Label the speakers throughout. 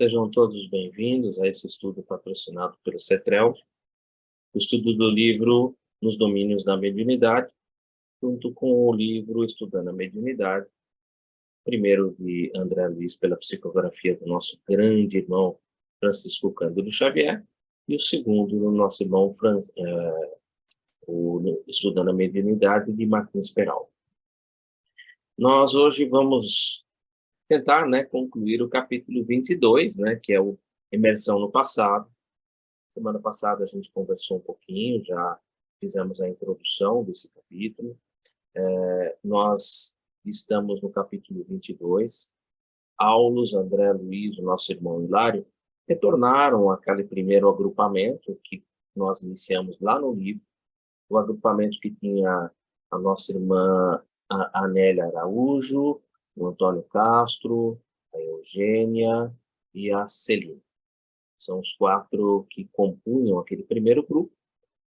Speaker 1: Sejam todos bem-vindos a esse estudo patrocinado pelo CETREL, o estudo do livro Nos Domínios da Mediunidade, junto com o livro Estudando a Mediunidade, primeiro de André Luiz, pela psicografia do nosso grande irmão Francisco Cândido Xavier, e o segundo do nosso irmão o Estudando a Mediunidade, de Martins Peralta. Nós hoje vamos tentar, concluir o capítulo 22, que é o Imersão no Passado. Semana passada a gente conversou um pouquinho, já fizemos a introdução desse capítulo. Nós estamos no capítulo 22. Aulos, André Luiz, o nosso irmão Hilário, retornaram àquele primeiro agrupamento que nós iniciamos lá no livro, o agrupamento que tinha a nossa irmã a Anélia Araújo, o Antônio Castro, a Eugênia e a Celina. São os 4 que compunham aquele primeiro grupo.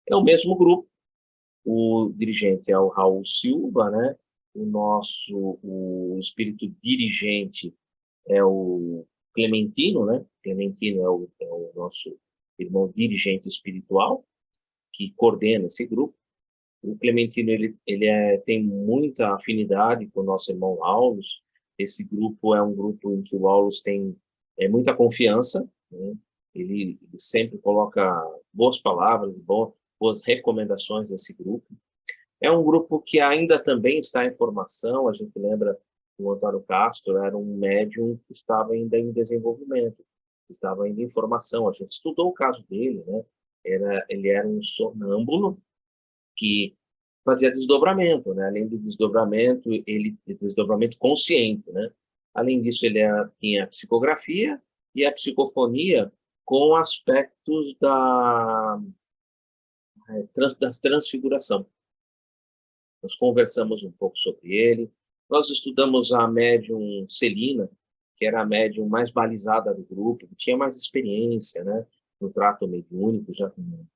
Speaker 1: É o mesmo grupo. O dirigente é o Raul Silva, o espírito dirigente é o Clementino, Clementino é o nosso irmão dirigente espiritual, que coordena esse grupo. O Clementino tem muita afinidade com o nosso irmão Aulus. Esse grupo é um grupo em que o Aulus tem muita confiança, Ele sempre coloca boas palavras, boas recomendações desse grupo. É um grupo que ainda também está em formação. A gente lembra que o Antônio Castro era um médium que estava ainda em desenvolvimento, estava ainda em formação. A gente estudou o caso dele, ele era um sonâmbulo que fazia desdobramento, além do desdobramento, desdobramento consciente, Além disso, tinha a psicografia e a psicofonia com aspectos da transfiguração. Nós conversamos um pouco sobre ele. Nós estudamos a médium Celina, que era a médium mais balizada do grupo, que tinha mais experiência, no trato mediúnico, já com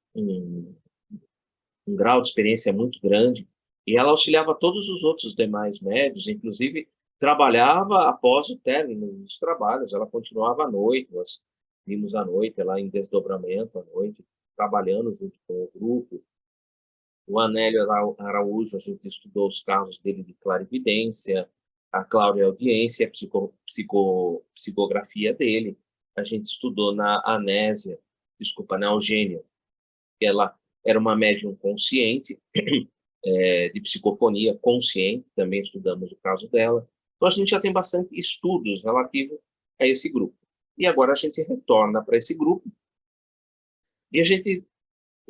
Speaker 1: um grau de experiência muito grande, e ela auxiliava todos os outros demais médios, inclusive trabalhava após o término dos trabalhos. Ela continuava à noite, nós vimos à noite, ela em desdobramento à noite, trabalhando junto com o grupo. O Anélio Araújo, a gente estudou os casos dele de clarividência, a clareaudiência, a psicografia dele. A gente estudou na Eugênia, que ela era uma médium consciente, de psicofonia consciente, também estudamos o caso dela. Então, a gente já tem bastante estudos relativos a esse grupo. E agora a gente retorna para esse grupo, e a gente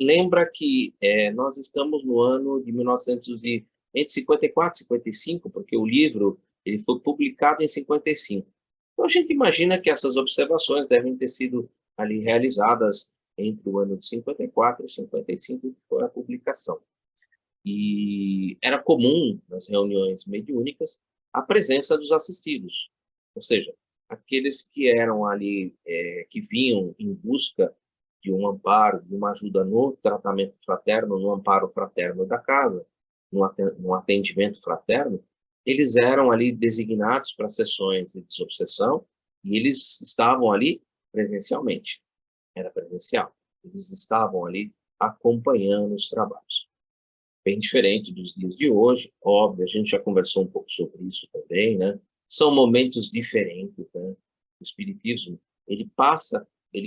Speaker 1: lembra que nós estamos no ano de 1954 e 55, porque o livro ele foi publicado em 55. Então, a gente imagina que essas observações devem ter sido ali realizadas entre o ano de 54 e 55, que foi a publicação. E era comum, nas reuniões mediúnicas, a presença dos assistidos, ou seja, aqueles que eram ali, que vinham em busca de um amparo, de uma ajuda no tratamento fraterno, no amparo fraterno da casa, no atendimento fraterno. Eles eram ali designados para sessões de desobsessão, e eles estavam ali presencialmente. Era presencial. Eles estavam ali acompanhando os trabalhos. Bem diferente dos dias de hoje, óbvio, a gente já conversou um pouco sobre isso também, São momentos diferentes, O espiritismo, ele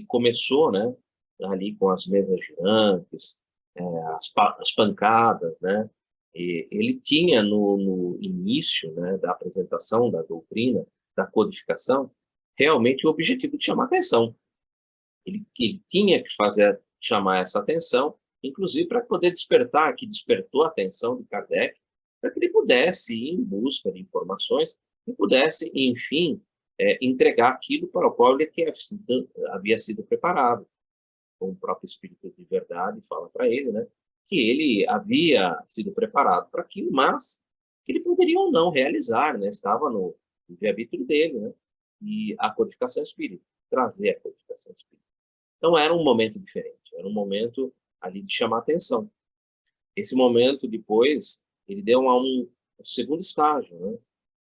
Speaker 1: começou, ali com as mesas girantes, as pancadas, E ele tinha no início, da apresentação da doutrina, da codificação, realmente o objetivo de chamar atenção. Ele tinha que chamar essa atenção, inclusive para poder despertar, que despertou a atenção de Kardec, para que ele pudesse ir em busca de informações e pudesse, enfim, entregar aquilo para o qual ele havia sido preparado. O próprio Espírito de Verdade fala para ele, que ele havia sido preparado para aquilo, mas que ele poderia ou não realizar, estava no livre-arbítrio dele, e a codificação espírita, trazer a codificação espírita. Então, era um momento diferente, era um momento ali de chamar atenção. Esse momento, depois, ele deu a um segundo estágio,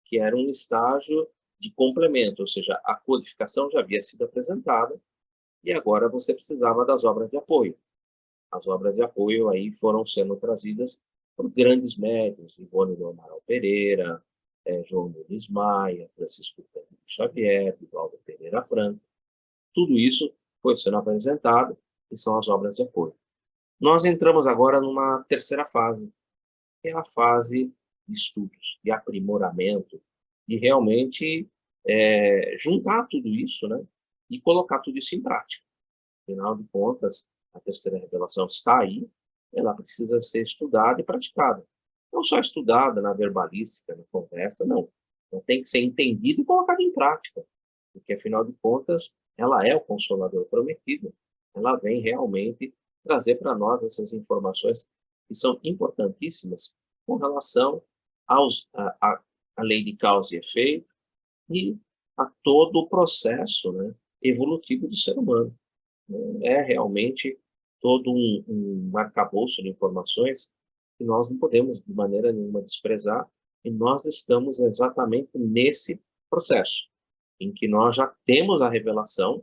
Speaker 1: que era um estágio de complemento, ou seja, a codificação já havia sido apresentada e agora você precisava das obras de apoio. As obras de apoio aí foram sendo trazidas por grandes médiuns, Ivone do Amaral Pereira, João Nunes Maia, Francisco Cândido Xavier, Vivaldo Pereira Franco. Tudo isso foi sendo apresentado e são as obras de apoio. Nós entramos agora numa terceira fase, que é a fase de estudos, de aprimoramento, e realmente juntar tudo isso, né, e colocar tudo isso em prática. Afinal de contas, a terceira revelação está aí, ela precisa ser estudada e praticada. Não só estudada na verbalística, na conversa, não. Ela tem que ser entendida e colocada em prática, porque, afinal de contas, ela é o Consolador prometido. Ela vem realmente trazer para nós essas informações que são importantíssimas com relação à lei de causa e efeito e a todo o processo, né, evolutivo do ser humano. É realmente todo um arcabouço de informações que nós não podemos, de maneira nenhuma, desprezar, e nós estamos exatamente nesse processo, em que nós já temos a revelação,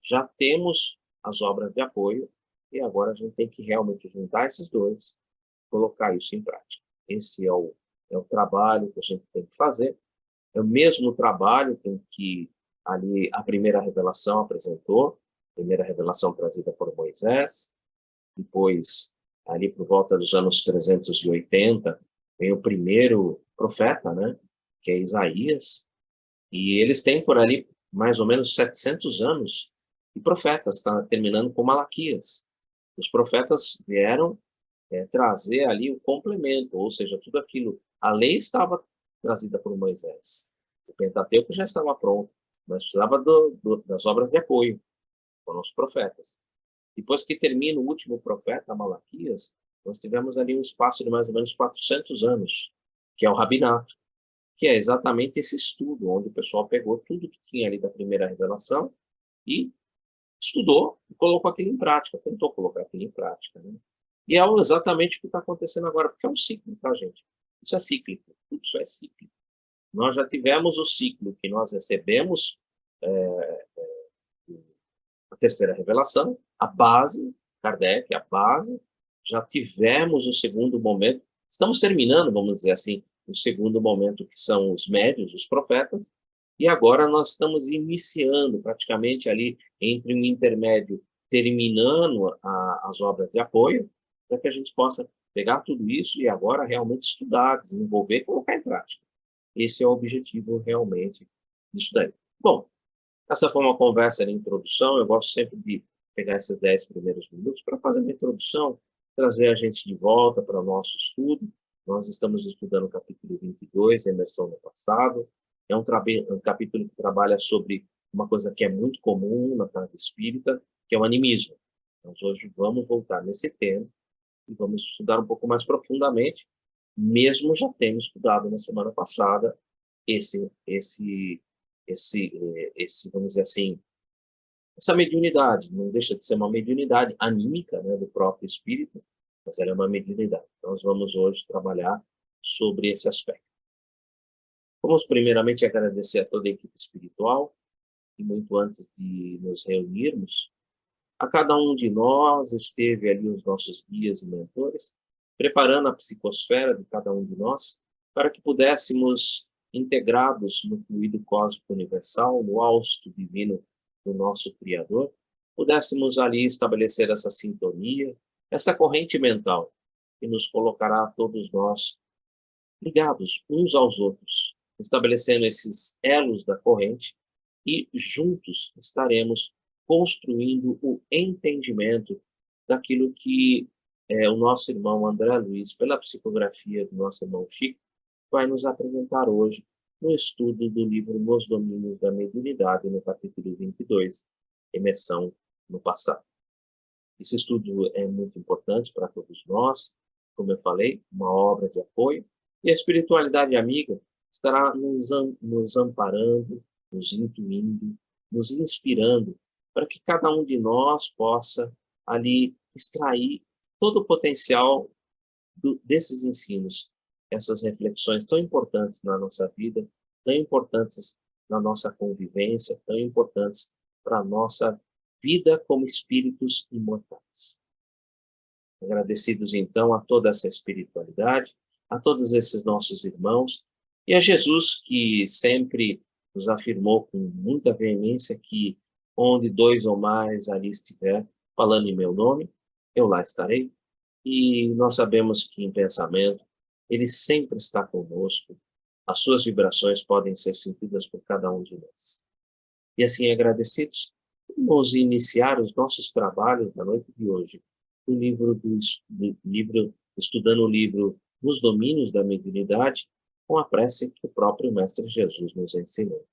Speaker 1: já temos as obras de apoio, e agora a gente tem que realmente juntar esses dois, colocar isso em prática. Esse é o trabalho que a gente tem que fazer, é o mesmo trabalho que ali a primeira revelação apresentou, primeira revelação trazida por Moisés, depois, ali por volta dos anos 380, vem o primeiro profeta, né, que é Isaías, e eles têm por ali mais ou menos 700 anos de profetas, está terminando com Malaquias. Os profetas vieram trazer ali o complemento, ou seja, tudo aquilo, a lei estava trazida por Moisés, o Pentateuco já estava pronto, mas precisava das obras de apoio, foram os profetas. Depois que termina o último profeta, Malaquias, nós tivemos ali um espaço de mais ou menos 400 anos, que é o Rabinato, que é exatamente esse estudo, onde o pessoal pegou tudo que tinha ali da primeira revelação e estudou e colocou aquilo em prática, tentou colocar aquilo em prática. Né? E é exatamente o que está acontecendo agora, porque é um ciclo, tá, gente? Isso é cíclico, tudo isso é cíclico. Nós já tivemos o ciclo que nós recebemos a terceira revelação, a base, Kardec, a base, já tivemos o segundo momento, estamos terminando, vamos dizer assim, o segundo momento, que são os médios, os profetas, e agora nós estamos iniciando, praticamente ali, entre um intermédio, terminando as obras de apoio, para que a gente possa pegar tudo isso e agora realmente estudar, desenvolver e colocar em prática. Esse é o objetivo realmente disso daí. Bom, essa foi uma conversa de introdução. Eu gosto sempre de pegar esses 10 primeiros minutos para fazer uma introdução, trazer a gente de volta para o nosso estudo. Nós estamos estudando o capítulo 22, a imersão no passado. É um capítulo que trabalha sobre uma coisa que é muito comum na casa espírita, que é o animismo. Nós hoje vamos voltar nesse tema e vamos estudar um pouco mais profundamente, mesmo já tendo estudado na semana passada vamos dizer assim, essa mediunidade. Não deixa de ser uma mediunidade anímica, né, do próprio espírito, mas ela é uma mediunidade. Então, nós vamos hoje trabalhar sobre esse aspecto. Vamos primeiramente agradecer a toda a equipe espiritual, e muito antes de nos reunirmos, a cada um de nós esteve ali os nossos guias e mentores, preparando a psicosfera de cada um de nós, para que pudéssemos, integrados no fluido cósmico universal, no hausto divino do nosso Criador, pudéssemos ali estabelecer essa sintonia, essa corrente mental, que nos colocará a todos nós ligados uns aos outros, estabelecendo esses elos da corrente, e juntos estaremos construindo o entendimento daquilo que o nosso irmão André Luiz, pela psicografia do nosso irmão Chico, vai nos apresentar hoje no estudo do livro Nos Domínios da Mediunidade, no capítulo 22, Imersão no Passado. Esse estudo é muito importante para todos nós, como eu falei, uma obra de apoio, e a espiritualidade amiga estará nos amparando, nos intuindo, nos inspirando, para que cada um de nós possa ali extrair todo o potencial desses ensinos, essas reflexões tão importantes na nossa vida, tão importantes na nossa convivência, tão importantes para a nossa vida como espíritos imortais. Agradecidos, então, a toda essa espiritualidade, a todos esses nossos irmãos, e a Jesus, que sempre nos afirmou com muita veemência que onde dois ou mais ali estiver falando em meu nome, eu lá estarei. E nós sabemos que em pensamento, ele sempre está conosco. As suas vibrações podem ser sentidas por cada um de nós. E assim, agradecidos, vamos iniciar os nossos trabalhos na noite de hoje, estudando o livro Nos Domínios da Mediunidade, com a prece que o próprio Mestre Jesus nos ensinou.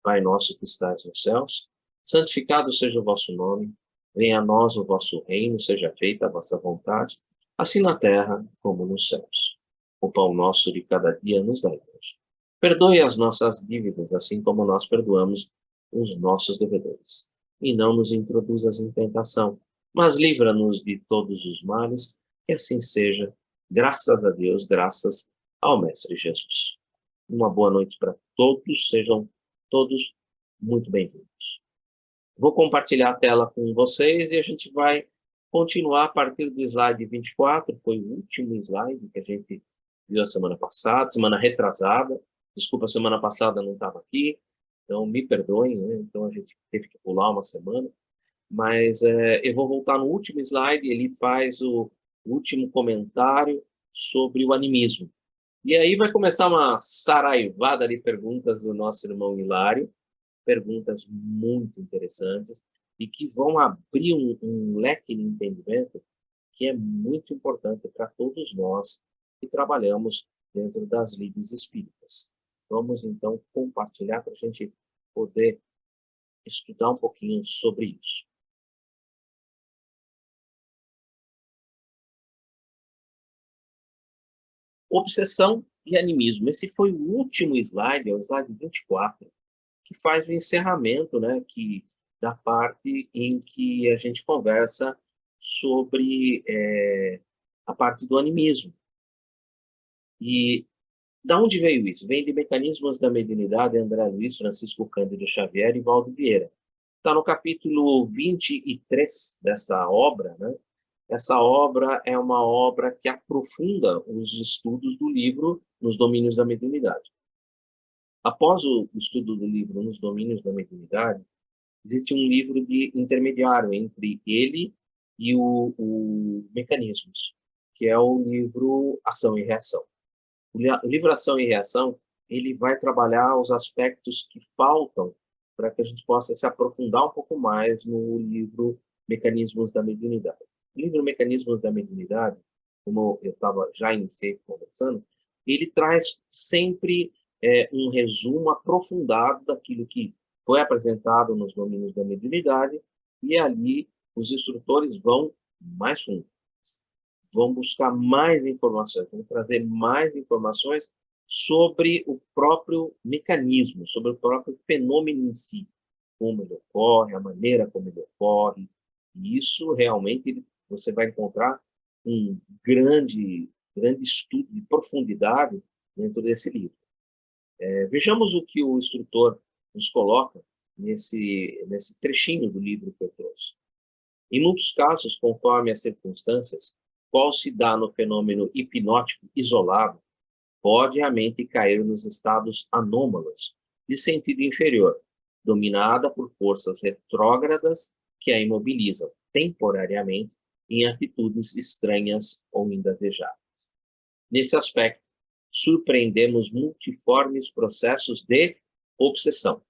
Speaker 1: Pai nosso que estás nos céus, santificado seja o vosso nome, venha a nós o vosso reino, seja feita a vossa vontade, assim na terra como nos céus. O pão nosso de cada dia nos dai hoje. Perdoe as nossas dívidas, assim como nós perdoamos os nossos devedores. E não nos introduzas em tentação, mas livra-nos de todos os males, que assim seja, graças a Deus, graças ao Mestre Jesus. Uma boa noite para todos, sejam todos muito bem-vindos. Vou compartilhar a tela com vocês e a gente vai continuar a partir do slide 24, foi o último slide que a gente viu a semana passada, semana retrasada. Desculpa, a semana passada não estava aqui, então me perdoem, né? Então a gente teve que pular uma semana. Mas eu vou voltar no último slide, ele faz o último comentário sobre o animismo. E aí vai começar uma saraivada de perguntas do nosso irmão Hilário, perguntas muito interessantes e que vão abrir um leque de entendimento que é muito importante para todos nós que trabalhamos dentro das lides espíritas. Vamos, então, compartilhar para a gente poder estudar um pouquinho sobre isso. Obsessão e animismo. Esse foi o último slide, é o slide 24, que faz o encerramento, né, da parte em que a gente conversa sobre a parte do animismo. E da onde veio isso? Vem de Mecanismos da Mediunidade, André Luiz, Francisco Cândido Xavier e Valdo Vieira. Está no capítulo 23 dessa obra, né? Essa obra é uma obra que aprofunda os estudos do livro Nos Domínios da Mediunidade. Após o estudo do livro Nos Domínios da Mediunidade, existe um livro de intermediário entre ele e o Mecanismos, que é o livro Ação e Reação. O livro Ação e Reação, ele vai trabalhar os aspectos que faltam para que a gente possa se aprofundar um pouco mais no livro Mecanismos da Mediunidade. O livro Mecanismos da Mediunidade, como eu estava já iniciei conversando, ele traz sempre um resumo aprofundado daquilo que foi apresentado nos domínios da mediunidade, e ali os instrutores vão mais fundo, vão buscar mais informações, vão trazer mais informações sobre o próprio mecanismo, sobre o próprio fenômeno em si, como ele ocorre, a maneira como ele ocorre. E isso realmente você vai encontrar um grande estudo de profundidade dentro desse livro. Vejamos o que o instrutor nos coloca nesse trechinho do livro que eu trouxe. Em muitos casos, conforme as circunstâncias, qual se dá no fenômeno hipnótico isolado, pode a mente cair nos estados anômalos, de sentido inferior, dominada por forças retrógradas que a imobilizam, temporariamente, em atitudes estranhas ou indesejáveis. Nesse aspecto, surpreendemos multiformes processos de obsessão,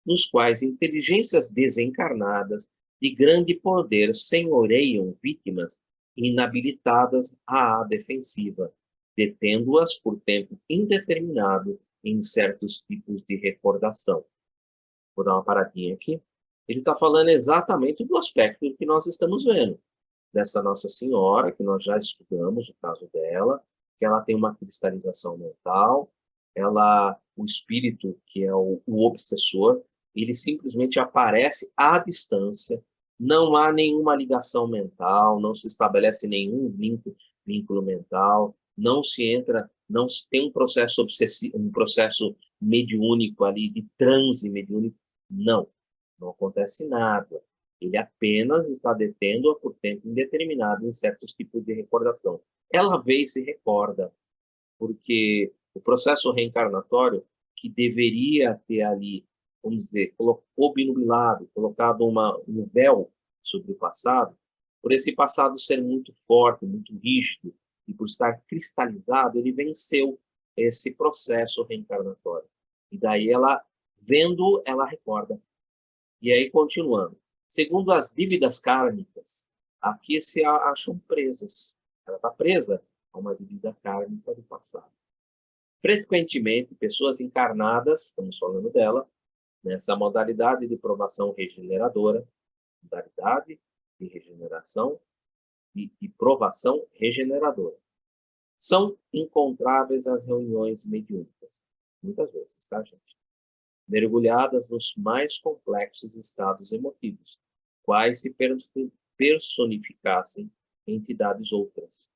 Speaker 1: nos quais inteligências desencarnadas de grande poder senhoreiam vítimas inabilitadas à defensiva, detendo-as por tempo indeterminado em certos tipos de recordação. Vou dar uma paradinha aqui. Ele está falando exatamente do aspecto que nós estamos vendo, dessa Nossa Senhora, que nós já estudamos o caso dela, que ela tem uma cristalização mental, o espírito, que é o obsessor, ele simplesmente aparece à distância, não há nenhuma ligação mental, não se estabelece nenhum vínculo mental, não se tem um processo obsessivo, um processo mediúnico ali, de transe mediúnico. Não, não acontece nada. Ele apenas está detendo-a por tempo indeterminado em certos tipos de recordação. Ela vê e se recorda, porque o processo reencarnatório, que deveria ter ali, vamos dizer, obnubilado, colocado um véu sobre o passado, por esse passado ser muito forte, muito rígido, e por estar cristalizado, ele venceu esse processo reencarnatório. E daí ela, vendo, ela recorda. E aí, continuando. Segundo as dívidas kármicas, aqui se acham presas. Ela está presa a uma dívida kármica do passado. Frequentemente, pessoas encarnadas, estamos falando dela, nessa modalidade de provação regeneradora, modalidade de regeneração e provação regeneradora, são encontráveis às reuniões mediúnicas, muitas vezes, tá, gente? Mergulhadas nos mais complexos estados emotivos, quais se personificassem entidades outras,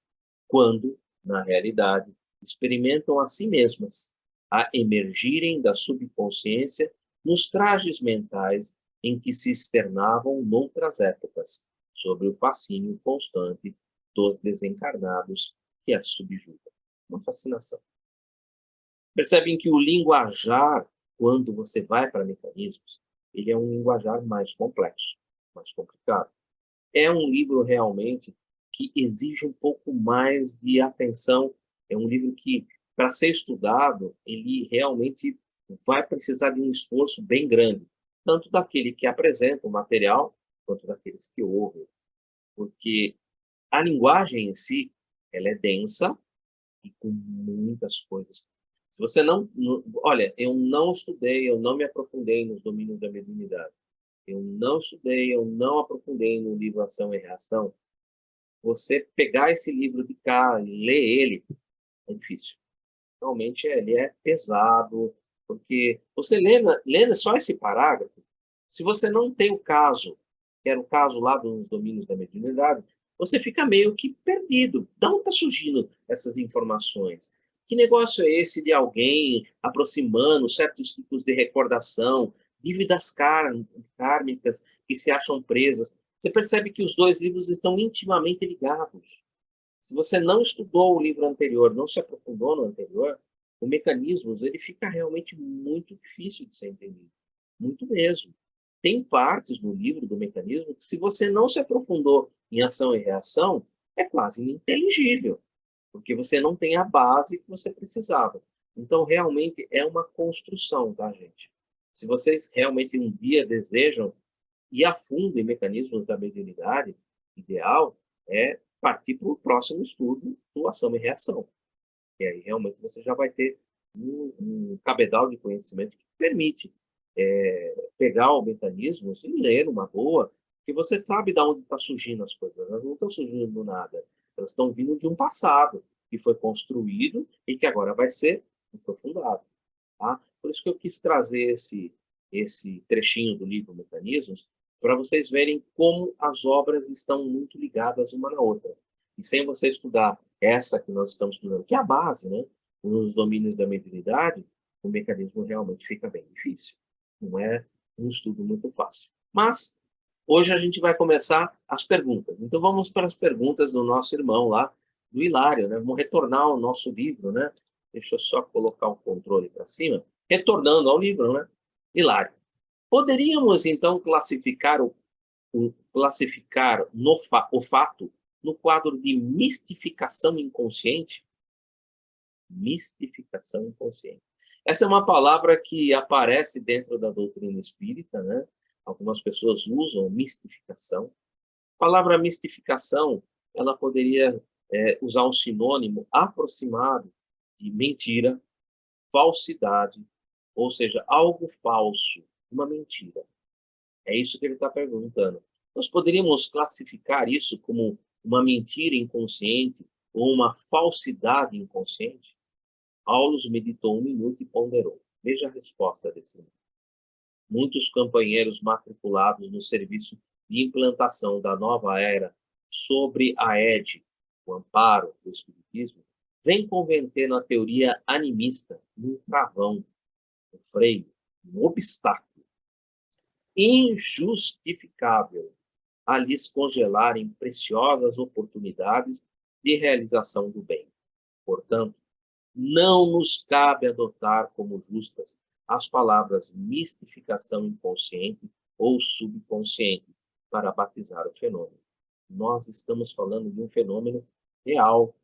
Speaker 1: quando, na realidade, experimentam a si mesmas, a emergirem da subconsciência nos trajes mentais em que se externavam noutras épocas, sobre o fascínio constante dos desencarnados que as subjugam. Uma fascinação. Percebem que o linguajar, quando você vai para mecanismos, ele é um linguajar mais complexo, mais complicado. É um livro realmente que exige um pouco mais de atenção. É um livro que, para ser estudado, ele realmente vai precisar de um esforço bem grande, tanto daquele que apresenta o material, quanto daqueles que ouvem, porque a linguagem em si, ela é densa e com muitas coisas. Se você olha, eu não estudei, eu não me aprofundei nos domínios da mediunidade. Eu não estudei, eu não aprofundei no livro Ação e Reação. Você pegar esse livro de cá e ler ele é difícil. Realmente ele é pesado, porque você lendo só esse parágrafo, se você não tem o caso, que era o caso lá dos domínios da mediunidade, você fica meio que perdido. De onde está surgindo essas informações? Que negócio é esse de alguém aproximando certos tipos de recordação, dívidas kármicas que se acham presas? Você percebe que os dois livros estão intimamente ligados. Se você não estudou o livro anterior, não se aprofundou no anterior, o Mecanismos ele fica realmente muito difícil de ser entendido. Muito mesmo. Tem partes no livro do Mecanismo que, se você não se aprofundou em ação e reação, é quase ininteligível, porque você não tem a base que você precisava. Então, realmente, é uma construção, tá, gente? Se vocês realmente um dia desejam ir a fundo em mecanismos da mediunidade, ideal é partir para o próximo estudo do ação e reação. E aí realmente você já vai ter um cabedal de conhecimento que permite pegar o mecanismo e ler uma boa, que você sabe de onde está surgindo as coisas. Elas não estão surgindo do nada. Elas estão vindo de um passado que foi construído e que agora vai ser aprofundado. Tá? Por isso que eu quis trazer esse trechinho do livro Mecanismos, para vocês verem como as obras estão muito ligadas uma na outra. E sem você estudar essa que nós estamos estudando, que é a base, né? Nos domínios da mediunidade, o mecanismo realmente fica bem difícil. Não é um estudo muito fácil. Mas, hoje a gente vai começar as perguntas. Então, vamos para as perguntas do nosso irmão lá, do Hilário, né? Vamos retornar ao nosso livro, né? Deixa eu só colocar o controle para cima. Retornando ao livro, né? Hilário. Poderíamos, então, classificar o fato no quadro de mistificação inconsciente? Mistificação inconsciente. Essa é uma palavra que aparece dentro da doutrina espírita, né? Algumas pessoas usam mistificação. A palavra mistificação, ela poderia usar um sinônimo aproximado de mentira, falsidade, ou seja, algo falso, uma mentira. É isso que ele está perguntando. Nós poderíamos classificar isso como uma mentira inconsciente ou uma falsidade inconsciente? Aulus meditou um minuto e ponderou. Veja a resposta desse livro. Muitos companheiros matriculados no serviço de implantação da nova era sobre a ED, o amparo do Espiritismo, vêm converter na teoria animista num travão um freio, um obstáculo injustificável a lhes congelarem preciosas oportunidades de realização do bem. Portanto, não nos cabe adotar como justas as palavras mistificação inconsciente ou subconsciente para batizar o fenômeno. Nós estamos falando de um fenômeno real,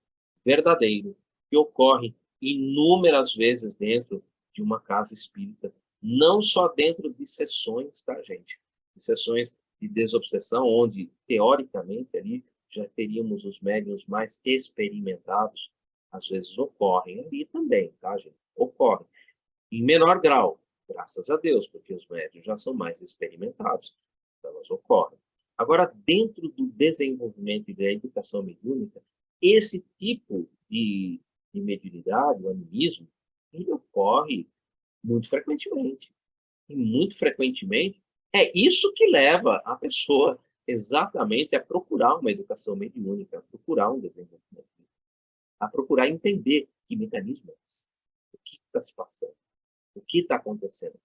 Speaker 1: verdadeiro, que ocorre inúmeras vezes dentro de uma casa espírita, não só dentro de sessões, tá, gente? De sessões de desobsessão, onde, teoricamente, ali já teríamos os médiuns mais experimentados, às vezes ocorrem ali também, tá, gente? Ocorre. Em menor grau, graças a Deus, porque os médiuns já são mais experimentados, então elas ocorrem. Agora, dentro do desenvolvimento e da educação mediúnica, esse tipo de mediunidade, o animismo, ele ocorre muito frequentemente. E muito frequentemente, é isso que leva a pessoa exatamente a procurar uma educação mediúnica, a procurar um desenvolvimento, a procurar entender que mecanismo é esse, o que está se passando, o que está acontecendo.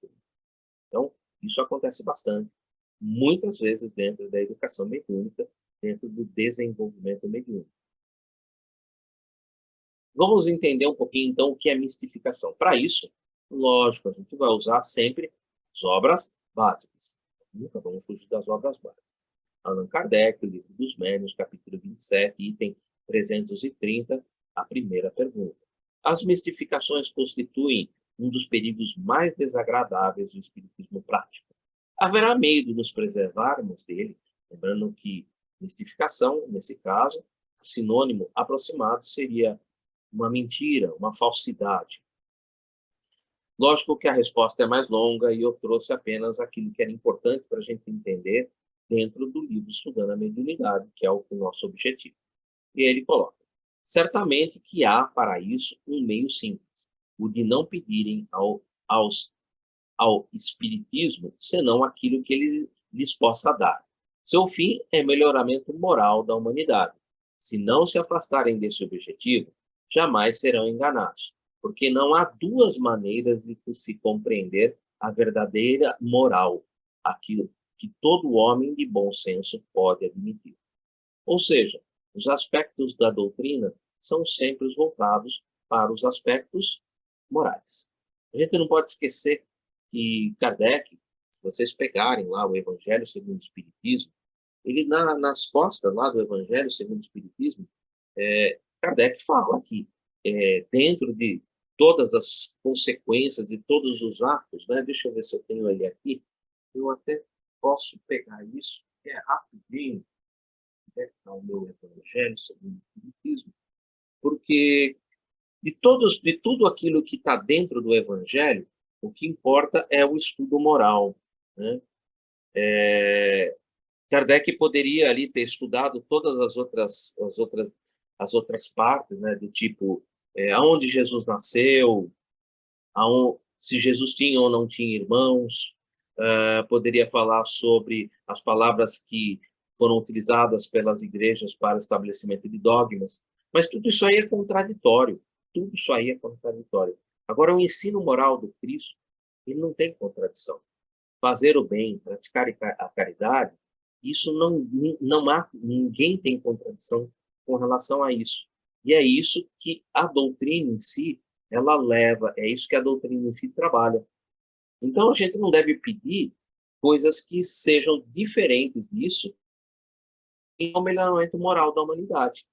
Speaker 1: Então, isso acontece bastante, muitas vezes dentro da educação mediúnica, dentro do desenvolvimento mediúnico. Vamos entender um pouquinho, então, o que é mistificação. Para isso, lógico, a gente vai usar sempre as obras básicas. Nunca vamos fugir das obras básicas. Allan Kardec, o Livro dos Médiuns, capítulo 27, item 330, a primeira pergunta. As mistificações constituem um dos perigos mais desagradáveis do espiritismo prático. Haverá meio de nos preservarmos dele, lembrando que mistificação, nesse caso, sinônimo aproximado seria uma mentira, uma falsidade. Lógico que a resposta é mais longa e eu trouxe apenas aquilo que era importante para a gente entender dentro do livro Estudando a Mediunidade, que é o nosso objetivo. E ele coloca: certamente que há para isso um meio simples, o de não pedirem ao espiritismo senão aquilo que ele lhes possa dar. Seu fim é melhoramento moral da humanidade. Se não se afastarem desse objetivo, jamais serão enganados, porque não há duas maneiras de se compreender a verdadeira moral, aquilo que todo homem de bom senso pode admitir. Ou seja, os aspectos da doutrina são sempre voltados para os aspectos morais. A gente não pode esquecer que Kardec, se vocês pegarem lá o Evangelho segundo o Espiritismo, ele nas costas lá do Evangelho segundo o Espiritismo, Kardec fala que dentro de todas as consequências e todos os atos, né? Deixa eu ver se eu tenho ele aqui, eu até posso pegar isso, que é rapidinho, o meu Evangelho segundo o Espiritismo, porque de tudo aquilo que está dentro do Evangelho, o que importa é o estudo moral, né? Kardec poderia ali ter estudado todas as outras partes, né? Do tipo, aonde Jesus nasceu, se Jesus tinha ou não tinha irmãos, poderia falar sobre as palavras que foram utilizadas pelas igrejas para estabelecimento de dogmas, mas tudo isso aí é contraditório. Tudo isso aí é contraditório. Agora, o ensino moral do Cristo, ele não tem contradição. Fazer o bem, praticar a caridade, isso não há, ninguém tem contradição com relação a isso. E é isso que a doutrina em si, ela leva, é isso que a doutrina em si trabalha. Então, a gente não deve pedir coisas que sejam diferentes disso em um melhoramento moral da humanidade.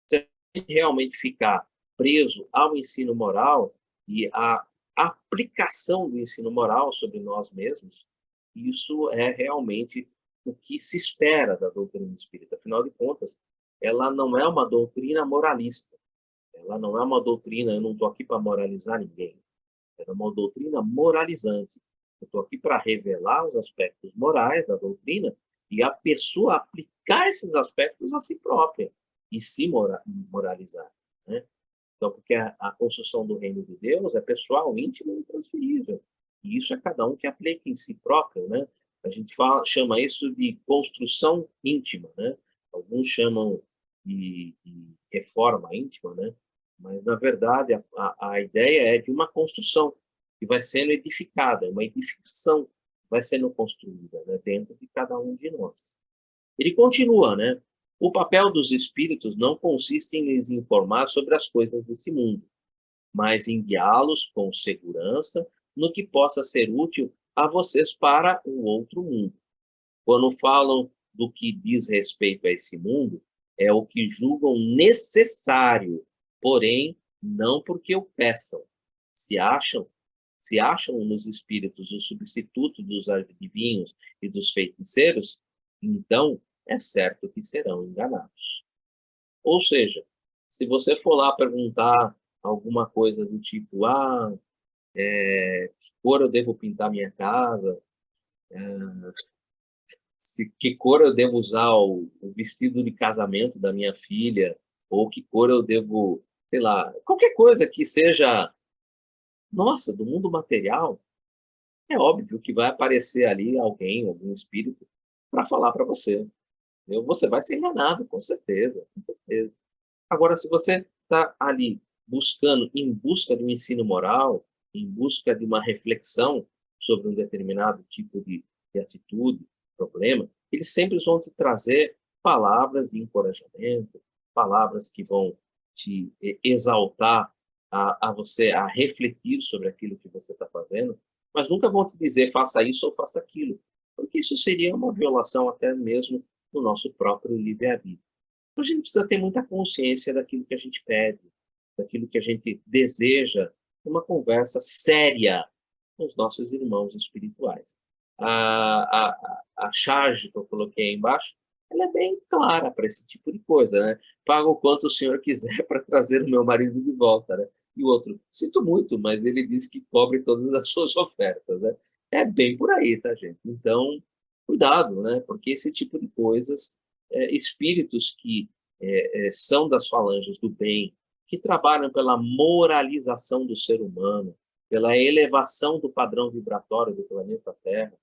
Speaker 1: Se a gente realmente ficar preso ao ensino moral e à aplicação do ensino moral sobre nós mesmos, isso é realmente o que se espera da doutrina espírita. Afinal de contas, ela não é uma doutrina moralista. Ela não é uma doutrina, eu não estou aqui para moralizar ninguém. Ela é uma doutrina moralizante. Eu estou aqui para revelar os aspectos morais da doutrina e a pessoa aplicar esses aspectos a si própria e se moralizar, né? Então, porque a construção do reino de Deus é pessoal, íntima e intransferível. E isso é cada um que aplica em si próprio, né? A gente chama isso de construção íntima, né? Alguns chamam de reforma íntima, né? Mas, na verdade, a ideia é de uma construção que vai sendo edificada, uma edificação vai sendo construída, né, dentro de cada um de nós. Ele continua, né? O papel dos espíritos não consiste em lhes informar sobre as coisas desse mundo, mas em guiá-los com segurança no que possa ser útil a vocês para o outro mundo. Quando falam do que diz respeito a esse mundo, é o que julgam necessário, porém, não porque o peçam. Se acham, se acham nos espíritos o substituto dos adivinhos e dos feiticeiros, então é certo que serão enganados. Ou seja, se você for lá perguntar alguma coisa do tipo, que cor eu devo pintar minha casa, que cor eu devo usar o vestido de casamento da minha filha, ou que cor eu devo, sei lá, qualquer coisa que seja, nossa, do mundo material, é óbvio que vai aparecer ali alguém, algum espírito, para falar para você. Entendeu? Você vai ser enganado, com certeza, com certeza. Agora, se você está ali buscando, em busca de um ensino moral, em busca de uma reflexão sobre um determinado tipo de atitude, problema, eles sempre vão te trazer palavras de encorajamento, palavras que vão te exaltar a você a refletir sobre aquilo que você está fazendo, mas nunca vão te dizer faça isso ou faça aquilo, porque isso seria uma violação até mesmo do nosso próprio livre-arbítrio. Então, a gente precisa ter muita consciência daquilo que a gente pede, daquilo que a gente deseja, uma conversa séria com os nossos irmãos espirituais. A charge que eu coloquei aí embaixo, ela é bem clara para esse tipo de coisa, né? Paga o quanto o senhor quiser para trazer o meu marido de volta, né? E o outro, sinto muito, mas ele disse que cobre todas as suas ofertas, né? É bem por aí, tá, gente? Então, cuidado, né? Porque esse tipo de coisas, espíritos que são das falanges do bem, que trabalham pela moralização do ser humano, pela elevação do padrão vibratório do planeta Terra,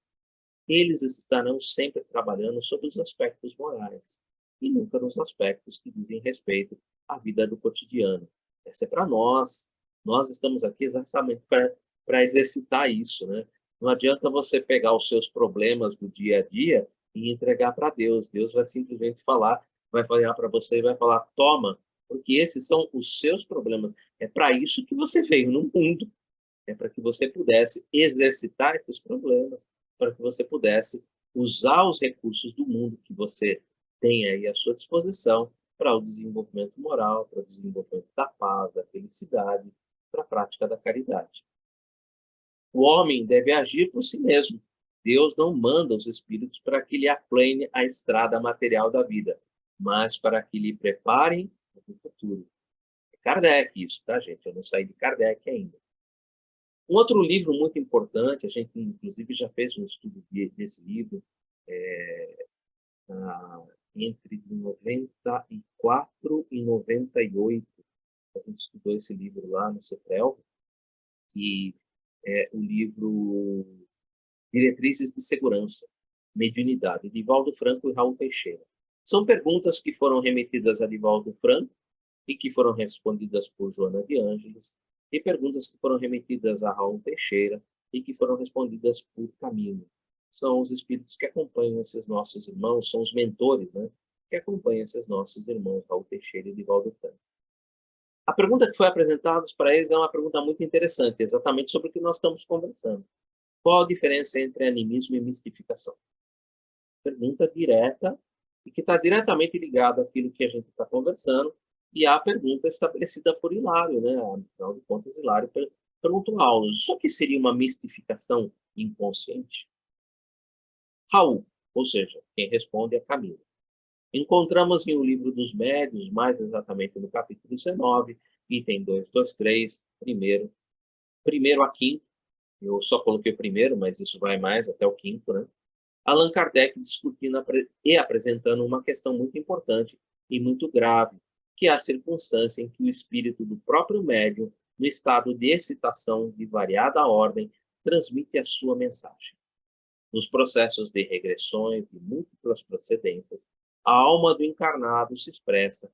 Speaker 1: eles estarão sempre trabalhando sobre os aspectos morais e nunca nos aspectos que dizem respeito à vida do cotidiano. Essa é para nós. Nós estamos aqui exatamente para exercitar isso, né? Não adianta você pegar os seus problemas do dia a dia e entregar para Deus. Deus vai simplesmente falar, vai olhar para você e vai falar: toma, porque esses são os seus problemas. É para isso que você veio no mundo. É para que você pudesse exercitar esses problemas, para que você pudesse usar os recursos do mundo que você tem aí à sua disposição para o desenvolvimento moral, para o desenvolvimento da paz, da felicidade, para a prática da caridade. O homem deve agir por si mesmo. Deus não manda os espíritos para que lhe aplane a estrada material da vida, mas para que lhe preparem o futuro. É Kardec isso, tá, gente? Eu não saí de Kardec ainda. Um outro livro muito importante, a gente inclusive já fez um estudo desse livro, entre 94 e 98, a gente estudou esse livro lá no CEPREL, que é o livro Diretrizes de Segurança, Mediunidade, de Divaldo Franco e Raul Teixeira. São perguntas que foram remetidas a Divaldo Franco e que foram respondidas por Joana de Ângeles, e perguntas que foram remetidas a Raul Teixeira e que foram respondidas por Camilo. São os espíritos que acompanham esses nossos irmãos, são os mentores, né, que acompanham esses nossos irmãos, Raul Teixeira e Divaldo Franco. A pergunta que foi apresentada para eles é uma pergunta muito interessante, exatamente sobre o que nós estamos conversando. Qual a diferença entre animismo e mistificação? Pergunta direta e que está diretamente ligada àquilo que a gente está conversando e à pergunta estabelecida por Hilário, né? Afinal de contas, Hilário perguntou a Aulus, isso aqui seria uma mistificação inconsciente? Raul, ou seja, quem responde é Camilo. Encontramos em O Livro dos Médiuns, mais exatamente no capítulo 19, item 223, primeiro a quinto, eu só coloquei o primeiro, mas isso vai mais até o quinto, né? Allan Kardec discutindo e apresentando uma questão muito importante e muito grave, que é a circunstância em que o espírito do próprio médium, no estado de excitação de variada ordem, transmite a sua mensagem. Nos processos de regressões de múltiplas procedências, a alma do encarnado se expressa,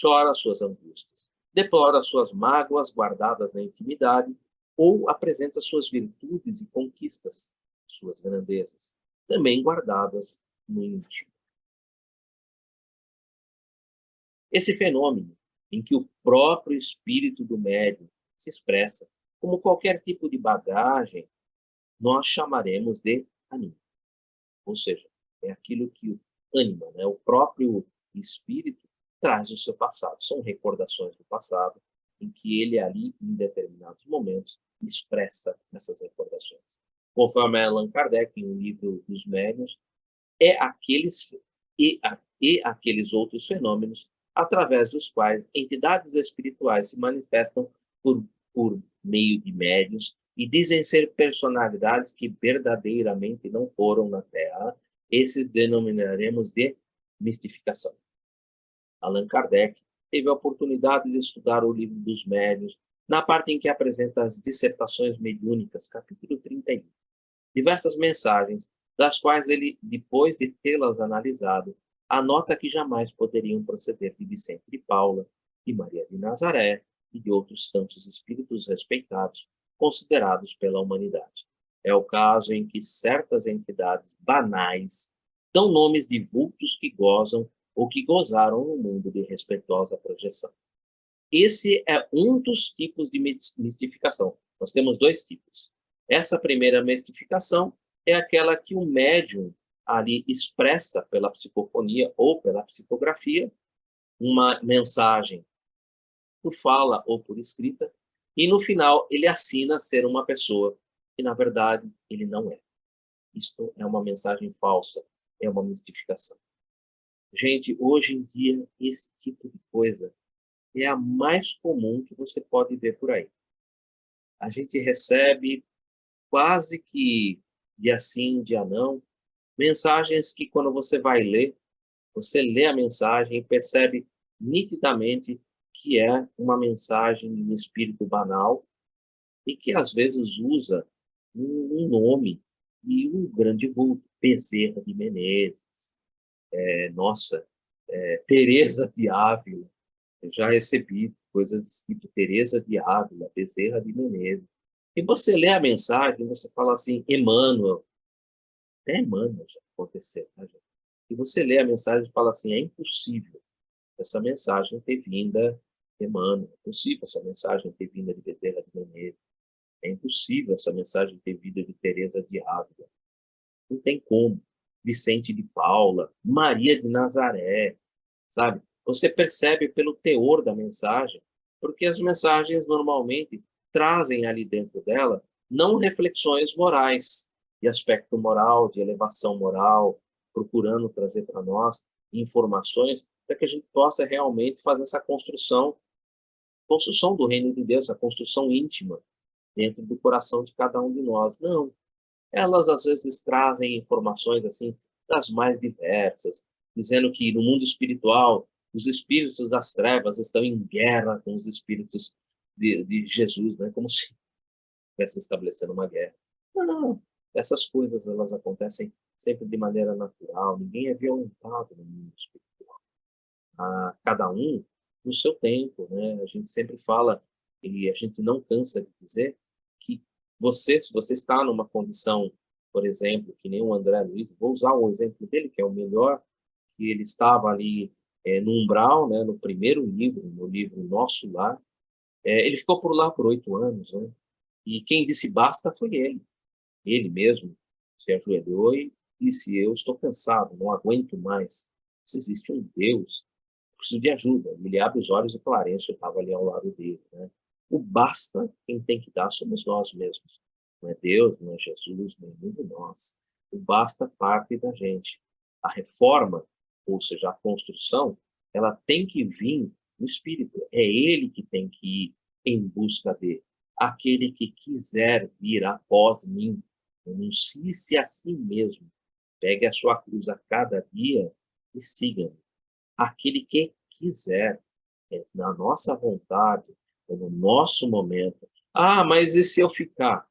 Speaker 1: chora suas angústias, deplora suas mágoas guardadas na intimidade ou apresenta suas virtudes e conquistas, suas grandezas, também guardadas no íntimo. Esse fenômeno, em que o próprio espírito do médium se expressa como qualquer tipo de bagagem, nós chamaremos de anima. Ou seja, é aquilo que o anima, né? O próprio espírito traz o seu passado. São recordações do passado, em que ele ali, em determinados momentos, expressa essas recordações. Conforme Allan Kardec, em O Livro dos Médiuns, é aqueles e aqueles outros fenômenos através dos quais entidades espirituais se manifestam por meio de médiuns e dizem ser personalidades que verdadeiramente não foram na Terra. Esses denominaremos de mistificação. Allan Kardec teve a oportunidade de estudar o Livro dos Médiuns, na parte em que apresenta as dissertações mediúnicas, capítulo 31. Diversas mensagens, das quais ele, depois de tê-las analisado, anota que jamais poderiam proceder de Vicente de Paula, de Maria de Nazaré e de outros tantos espíritos respeitados, considerados pela humanidade. É o caso em que certas entidades banais dão nomes de vultos que gozam ou que gozaram no mundo de respeitosa projeção. Esse é um dos tipos de mistificação. Nós temos dois tipos. Essa primeira mistificação é aquela que o médium ali expressa pela psicofonia ou pela psicografia uma mensagem por fala ou por escrita, e no final ele assina ser uma pessoa que, na verdade, ele não é. Isto é uma mensagem falsa, é uma mistificação. Gente, hoje em dia, esse tipo de coisa é a mais comum que você pode ver por aí. A gente recebe quase que dia sim, dia não, mensagens que quando você vai ler, você lê a mensagem e percebe nitidamente que é uma mensagem de um espírito banal e que às vezes usa um nome e um grande vulto, Bezerra de Menezes, nossa, Teresa de Ávila. Eu já recebi coisas tipo Teresa de Ávila, Bezerra de Menezes. E você lê a mensagem, você fala assim, Emmanuel. Até Emmanuel já aconteceu, tá, gente? E você lê a mensagem e fala assim, é impossível essa mensagem ter vinda de Emmanuel. É impossível essa mensagem ter vinda de Bezerra de Menezes. É impossível essa mensagem ter vindo de Teresa de Ávila. Não tem como. Vicente de Paula, Maria de Nazaré, sabe? Você percebe pelo teor da mensagem, porque as mensagens normalmente trazem ali dentro dela não reflexões morais, de aspecto moral, de elevação moral, procurando trazer para nós informações para que a gente possa realmente fazer essa construção do reino de Deus, a construção íntima dentro do coração de cada um de nós. Não, elas às vezes trazem informações assim das mais diversas, dizendo que no mundo espiritual os espíritos das trevas estão em guerra com os espíritos de Jesus, né? Como se estivesse estabelecendo uma guerra. Não, não. Essas coisas elas acontecem sempre de maneira natural. Ninguém é violentado no mundo espiritual. Cada um no seu tempo, né? A gente sempre fala e a gente não cansa de dizer que você, se você está numa condição, por exemplo, que nem o André Luiz, vou usar o exemplo dele, que é o melhor, que ele estava ali no umbral, né, no primeiro livro, no livro Nosso Lar. Ele ficou por lá por 8 anos, né? E quem disse basta foi ele. Ele mesmo se ajoelhou e disse, eu estou cansado, não aguento mais. Se existe um Deus, preciso de ajuda. Ele abre os olhos e Clarencio estava ali ao lado dele, né? O basta, quem tem que dar somos nós mesmos. Não é Deus, não é Jesus, nenhum de nós. O basta parte da gente. A reforma, ou seja, a construção, ela tem que vir do Espírito. É ele que tem que ir em busca dele. Aquele que quiser vir após mim, renuncie-se a si mesmo. Pegue a sua cruz a cada dia e siga-me. Aquele que quiser, na nossa vontade, no nosso momento. Ah, mas e se eu ficar?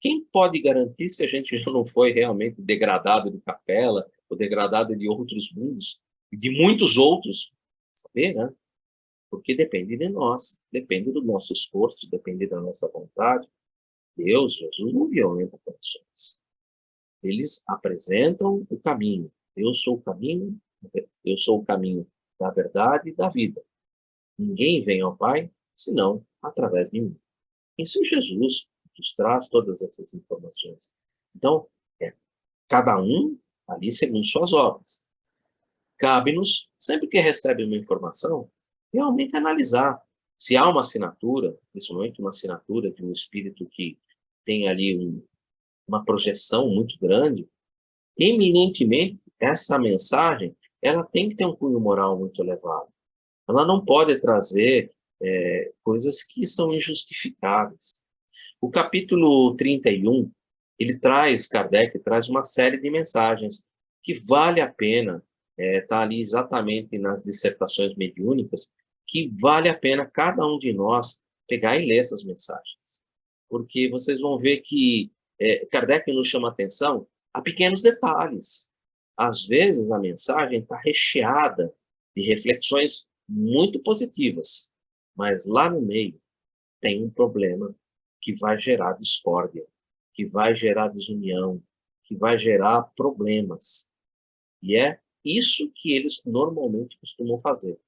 Speaker 1: Quem pode garantir se a gente já não foi realmente degradado de capela, ou degradado de outros mundos, e de muitos outros? Saber, né? porque depende de nós, depende do nosso esforço, depende da nossa vontade. Deus, Jesus, não violenta corações. Eles apresentam o caminho. Eu sou o caminho, eu sou o caminho da verdade e da vida. Ninguém vem ao Pai, senão através de mim. Isso é Jesus nos traz todas essas informações. Então, é cada um ali segundo suas obras. Cabe-nos, sempre que recebe uma informação, realmente analisar se há uma assinatura, principalmente uma assinatura de um espírito que tem ali uma projeção muito grande. Eminentemente, essa mensagem ela tem que ter um cunho moral muito elevado. Ela não pode trazer coisas que são injustificáveis. O capítulo 31, Kardec traz uma série de mensagens que vale a pena, está ali exatamente nas dissertações mediúnicas, que vale a pena cada um de nós pegar e ler essas mensagens. Porque vocês vão ver que Kardec nos chama atenção a pequenos detalhes. Às vezes a mensagem está recheada de reflexões muito positivas, mas lá no meio tem um problema que vai gerar discórdia, que vai gerar desunião, que vai gerar problemas. E é isso que eles normalmente costumam fazer.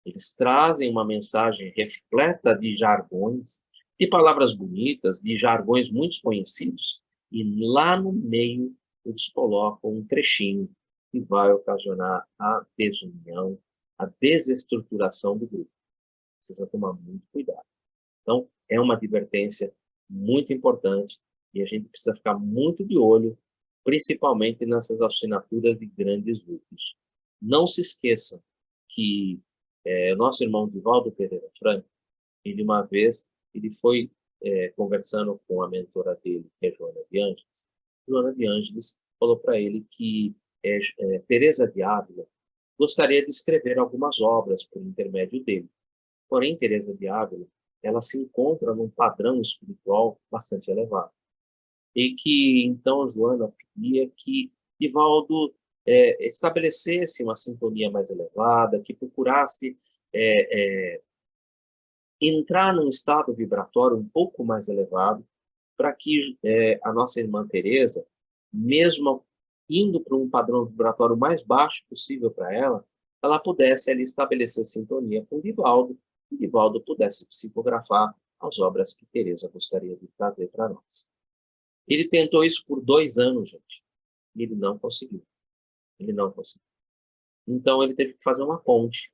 Speaker 1: Eles trazem uma mensagem repleta de jargões, de palavras bonitas, de jargões muito conhecidos, e lá no meio eles colocam um trechinho que vai ocasionar a desunião, a desestruturação do grupo. Precisa tomar muito cuidado. Então, é uma advertência muito importante e a gente precisa ficar muito de olho, principalmente nessas assinaturas de grandes grupos. Não se esqueçam que o nosso irmão Divaldo Pereira Franco, ele uma vez, ele foi conversando com a mentora dele, que é Joana de Ângeles. Joana de Ângeles falou para ele que Teresa de Ávila gostaria de escrever algumas obras por intermédio dele. Porém, Teresa de Ávila, ela se encontra num padrão espiritual bastante elevado. E que, então, Joana pedia que Divaldo estabelecesse uma sintonia mais elevada, que procurasse entrar num estado vibratório um pouco mais elevado, para que a nossa irmã Teresa, mesmo indo para um padrão vibratório mais baixo possível para ela pudesse ali estabelecer sintonia com Divaldo, e Divaldo pudesse psicografar as obras que Teresa gostaria de trazer para nós. Ele tentou isso por 2 anos, gente, e ele não conseguiu. Ele não conseguiu. Então, ele teve que fazer uma ponte.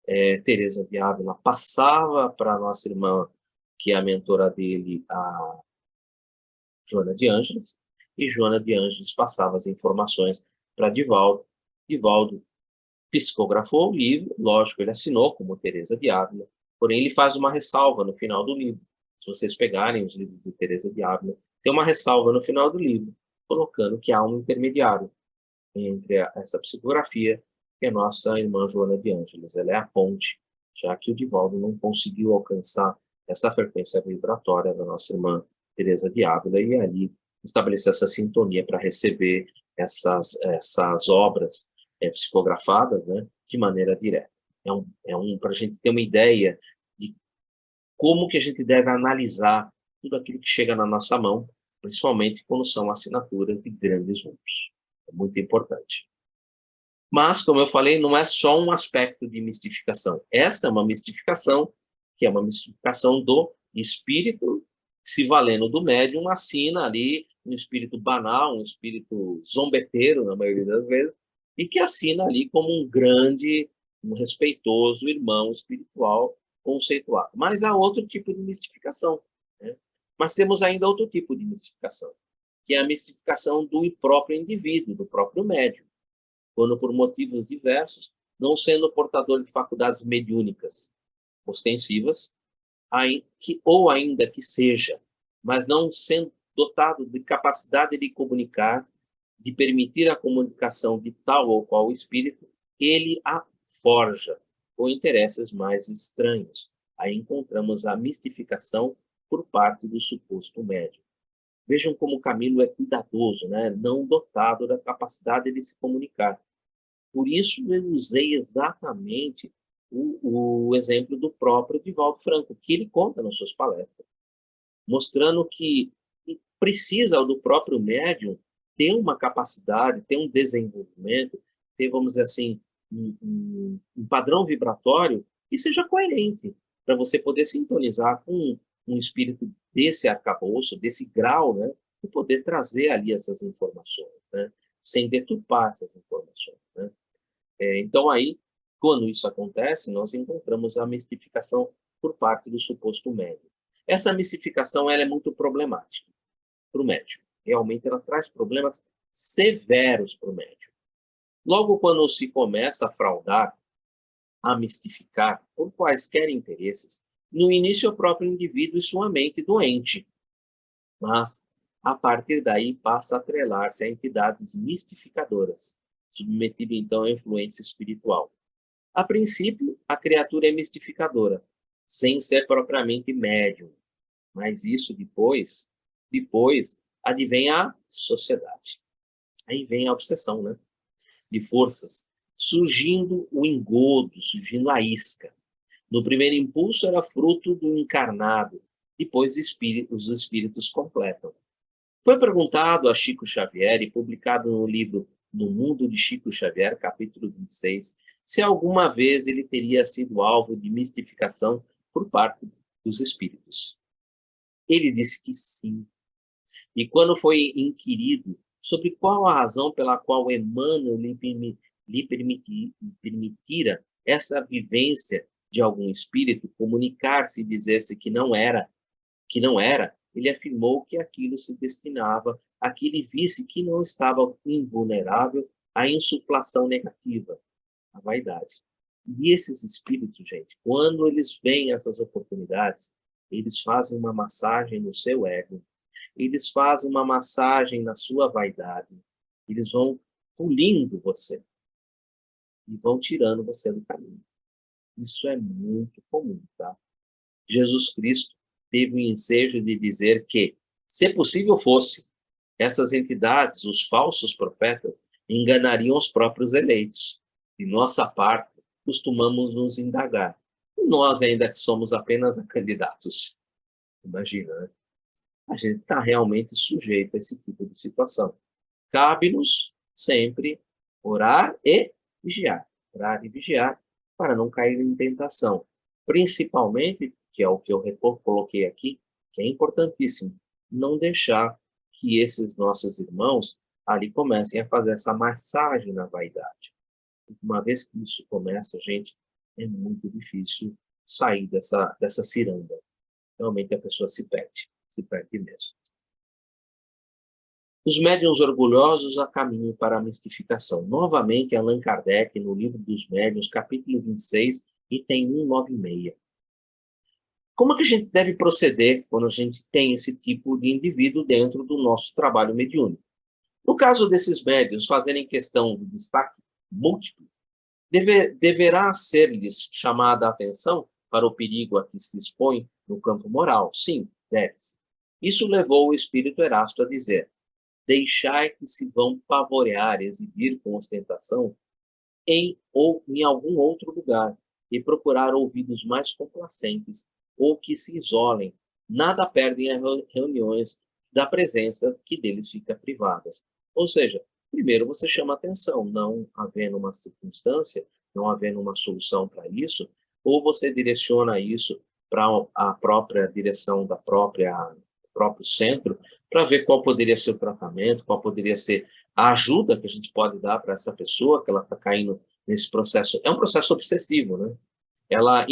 Speaker 1: Teresa de Ávila passava para a nossa irmã, que é a mentora dele, a Joana de Ângeles, e Joana de Ângeles passava as informações para Divaldo. Divaldo psicografou o livro, lógico, ele assinou como Teresa de Ávila, porém ele faz uma ressalva no final do livro. Se vocês pegarem os livros de Teresa de Ávila, tem uma ressalva no final do livro, colocando que há um intermediário entre essa psicografia e a nossa irmã Joana de Ângeles. Ela é a ponte, já que o Divaldo não conseguiu alcançar essa frequência vibratória da nossa irmã Teresa de Ávila e ali estabelecer essa sintonia para receber essas obras psicografadas, né, de maneira direta. Para a gente ter uma ideia de como que a gente deve analisar tudo aquilo que chega na nossa mão, principalmente quando são assinaturas de grandes grupos. É muito importante. Mas, como eu falei, não é só um aspecto de mistificação. Essa é uma mistificação, que é uma mistificação do espírito, se valendo do médium, assina ali um espírito banal, um espírito zombeteiro, na maioria das vezes, e que assina ali como um grande, um respeitoso irmão espiritual conceituado. Mas há outro tipo de mistificação, né? Mas temos ainda outro tipo de mistificação, que é a mistificação do próprio indivíduo, do próprio médium, quando por motivos diversos, não sendo portador de faculdades mediúnicas ostensivas, ou ainda que seja, mas não sendo dotado de capacidade de comunicar, de permitir a comunicação de tal ou qual espírito, ele a forja com interesses mais estranhos. Aí encontramos a mistificação por parte do suposto médium. Vejam como Camilo é cuidadoso, né? Não dotado da capacidade de se comunicar. Por isso eu usei exatamente o exemplo do próprio Divaldo Franco, que ele conta nas suas palestras, mostrando que precisa do próprio médium ter uma capacidade, ter um desenvolvimento, ter, vamos dizer assim, um padrão vibratório que seja coerente, para você poder sintonizar com um espírito desse arcabouço, desse grau, né, e poder trazer ali essas informações, né, sem deturpar essas informações, né. Então, aí, quando isso acontece, nós encontramos a mistificação por parte do suposto médium. Essa mistificação ela é muito problemática para o médium. Realmente, ela traz problemas severos para o médium. Logo quando se começa a fraudar, a mistificar, por quaisquer interesses, no início é o próprio indivíduo e sua mente doente, mas, a partir daí, passa a atrelar-se a entidades mistificadoras, submetido então à influência espiritual. A princípio, a criatura é mistificadora, sem ser propriamente médium, mas isso depois advém a sociedade. Aí vem a obsessão, né? De forças, surgindo o engodo, surgindo a isca. No primeiro impulso era fruto do encarnado, depois os espíritos completam. Foi perguntado a Chico Xavier e publicado no livro No Mundo de Chico Xavier, capítulo 26, se alguma vez ele teria sido alvo de mistificação por parte dos espíritos. Ele disse que sim. E quando foi inquirido sobre qual a razão pela qual Emmanuel lhe permitira essa vivência de algum espírito, comunicar-se e dizer-se que não era, ele afirmou que aquilo se destinava a que ele visse que não estava invulnerável à insuflação negativa, à vaidade. E esses espíritos, gente, quando eles veem essas oportunidades, eles fazem uma massagem no seu ego, eles fazem uma massagem na sua vaidade, eles vão pulindo você e vão tirando você do caminho. Isso é muito comum, tá? Jesus Cristo teve o ensejo de dizer que, se possível fosse, essas entidades, os falsos profetas, enganariam os próprios eleitos. De nossa parte, costumamos nos indagar. E nós ainda que somos apenas candidatos. Imagina, né? A gente está realmente sujeito a esse tipo de situação. Cabe-nos sempre orar e vigiar. Orar e vigiar para não cair em tentação. Principalmente, que é o que eu coloquei aqui, que é importantíssimo, não deixar que esses nossos irmãos ali comecem a fazer essa massagem na vaidade. Uma vez que isso começa, gente, é muito difícil sair dessa ciranda. Realmente a pessoa se perde mesmo. Os médiuns orgulhosos a caminho para a mistificação. Novamente, Allan Kardec, no Livro dos Médiuns, capítulo 26, item 196. Como é que a gente deve proceder quando a gente tem esse tipo de indivíduo dentro do nosso trabalho mediúnico? No caso desses médiuns fazerem questão de destaque múltiplo, deverá ser-lhes chamada a atenção para o perigo a que se expõe no campo moral? Sim, deve-se. Isso levou o espírito Erasto a dizer: deixai que se vão pavorear, exibir com ostentação ou em algum outro lugar, e procurar ouvidos mais complacentes, ou que se isolem, nada perdem as reuniões da presença que deles fica privadas. Ou seja, primeiro você chama atenção, não havendo uma circunstância, não havendo uma solução para isso, ou você direciona isso para a própria direção do próprio centro, para ver qual poderia ser o tratamento, qual poderia ser a ajuda que a gente pode dar para essa pessoa que ela está caindo nesse processo. É um processo obsessivo, né? Ela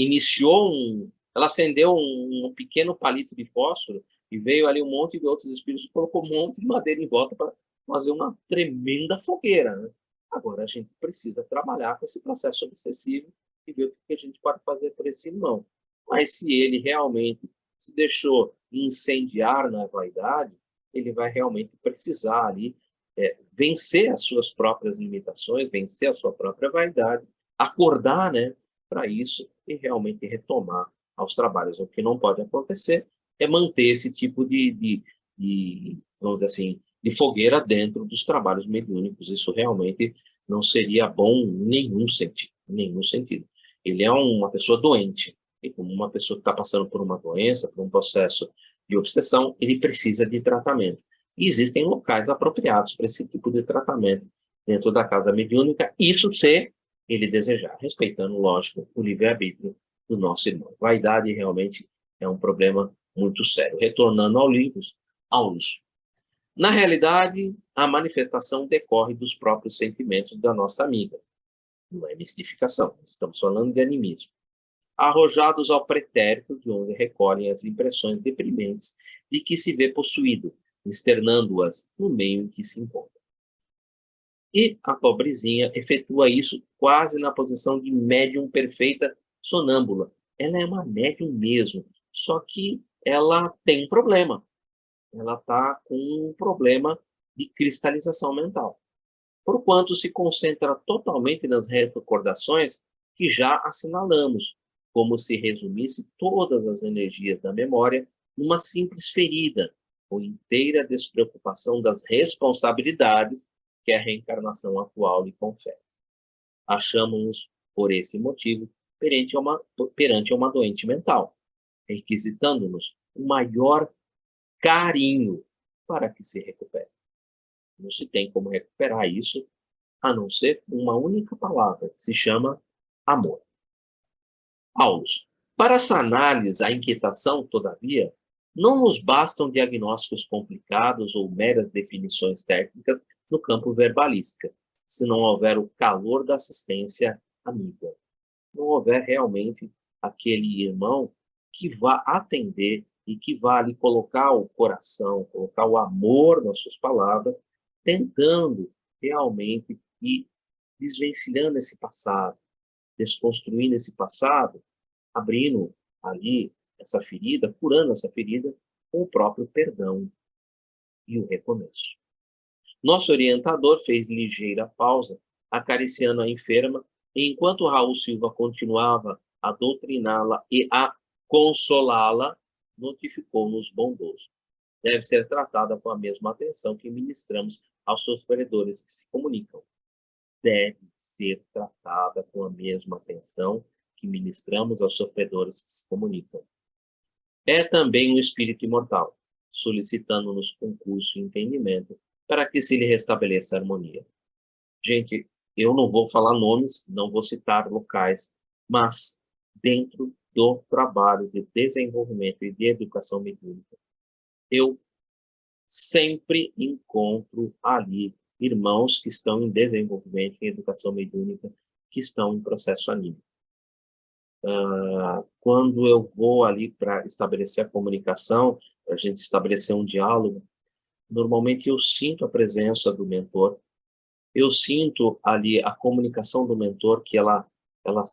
Speaker 1: acendeu um pequeno palito de fósforo e veio ali um monte de outros espíritos e colocou um monte de madeira em volta para fazer uma tremenda fogueira, né? Agora a gente precisa trabalhar com esse processo obsessivo e ver o que a gente pode fazer por esse irmão. Mas se ele realmente se deixou incendiar na vaidade, ele vai realmente precisar ali vencer as suas próprias limitações, vencer a sua própria vaidade, acordar, né, para isso e realmente retomar aos trabalhos. O que não pode acontecer é manter esse tipo vamos dizer assim, de fogueira dentro dos trabalhos mediúnicos. Isso realmente não seria bom em nenhum sentido, em nenhum sentido. Ele é uma pessoa doente. E como uma pessoa que está passando por uma doença, por um processo de obsessão, ele precisa de tratamento. E existem locais apropriados para esse tipo de tratamento dentro da casa mediúnica, isso se ele desejar, respeitando, lógico, o livre-arbítrio do nosso irmão. Vaidade realmente é um problema muito sério. Retornando ao uso. Na realidade, a manifestação decorre dos próprios sentimentos da nossa amiga. Não é mistificação, estamos falando de animismo. Arrojados ao pretérito, de onde recolhem as impressões deprimentes de que se vê possuído, externando-as no meio em que se encontra. E a pobrezinha efetua isso quase na posição de médium perfeita sonâmbula. Ela é uma médium mesmo, só que ela tem um problema. Ela está com um problema de cristalização mental, porquanto se concentra totalmente nas recordações que já assinalamos, como se resumisse todas as energias da memória numa simples ferida, ou inteira despreocupação das responsabilidades que a reencarnação atual lhe confere. Achamos-nos, por esse motivo, perante uma doente mental, requisitando-nos um maior carinho para que se recupere. Não se tem como recuperar isso, a não ser uma única palavra, que se chama amor. Aulus. Para essa análise, a inquietação, todavia, não nos bastam diagnósticos complicados ou meras definições técnicas no campo verbalística, se não houver o calor da assistência amiga. Não houver realmente aquele irmão que vá atender e que vá ali colocar o coração, colocar o amor nas suas palavras, tentando realmente ir desvencilhando esse passado, desconstruindo esse passado, abrindo ali essa ferida, curando essa ferida com o próprio perdão e o recomeço. Nosso orientador fez ligeira pausa, acariciando a enferma, e enquanto Raul Silva continuava a doutriná-la e a consolá-la, notificou-nos bondoso. Deve ser tratada com a mesma atenção que ministramos aos sofredores que se comunicam. Deve ser tratada com a mesma atenção que ministramos aos sofredores que se comunicam. É também um espírito imortal, solicitando-nos concurso e entendimento para que se lhe restabeleça a harmonia. Gente, eu não vou falar nomes, não vou citar locais, mas dentro do trabalho de desenvolvimento e de educação mediúnica, eu sempre encontro ali irmãos que estão em desenvolvimento em educação mediúnica, que estão em processo anímico. Quando eu vou ali para estabelecer a comunicação, para a gente estabelecer um diálogo, normalmente eu sinto a presença do mentor, eu sinto ali a comunicação do mentor, que ela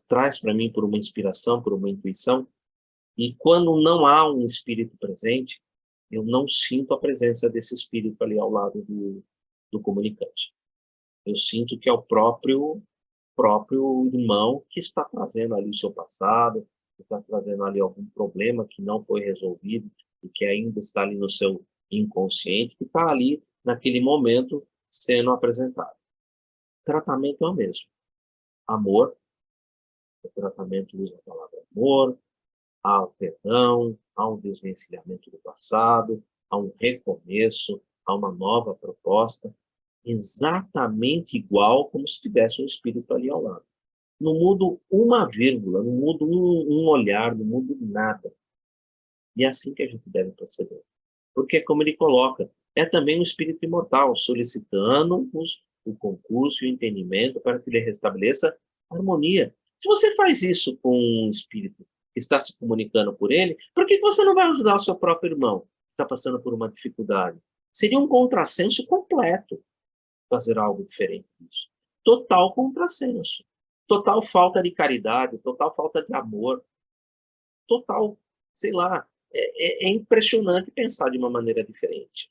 Speaker 1: traz para mim por uma inspiração, por uma intuição, e quando não há um espírito presente, eu não sinto a presença desse espírito ali ao lado do comunicante. Eu sinto que é o próprio irmão que está trazendo ali o seu passado, que está trazendo ali algum problema que não foi resolvido e que ainda está ali no seu inconsciente, que está ali naquele momento sendo apresentado. O tratamento é o mesmo. Amor, o tratamento usa a palavra amor, há o perdão, há um desvencilhamento do passado, há um recomeço, há uma nova proposta, exatamente igual como se tivesse um espírito ali ao lado. Não mudo uma vírgula, não mudo um olhar, não mudo nada. E é assim que a gente deve proceder. Porque, como ele coloca, é também um espírito imortal, solicitando-nos o concurso e o entendimento para que ele restabeleça a harmonia. Se você faz isso com um espírito que está se comunicando por ele, por que você não vai ajudar o seu próprio irmão que está passando por uma dificuldade? Seria um contrassenso completo fazer algo diferente disso. Total contrassenso. Total falta de caridade, total falta de amor, total, sei lá, é impressionante pensar de uma maneira diferente.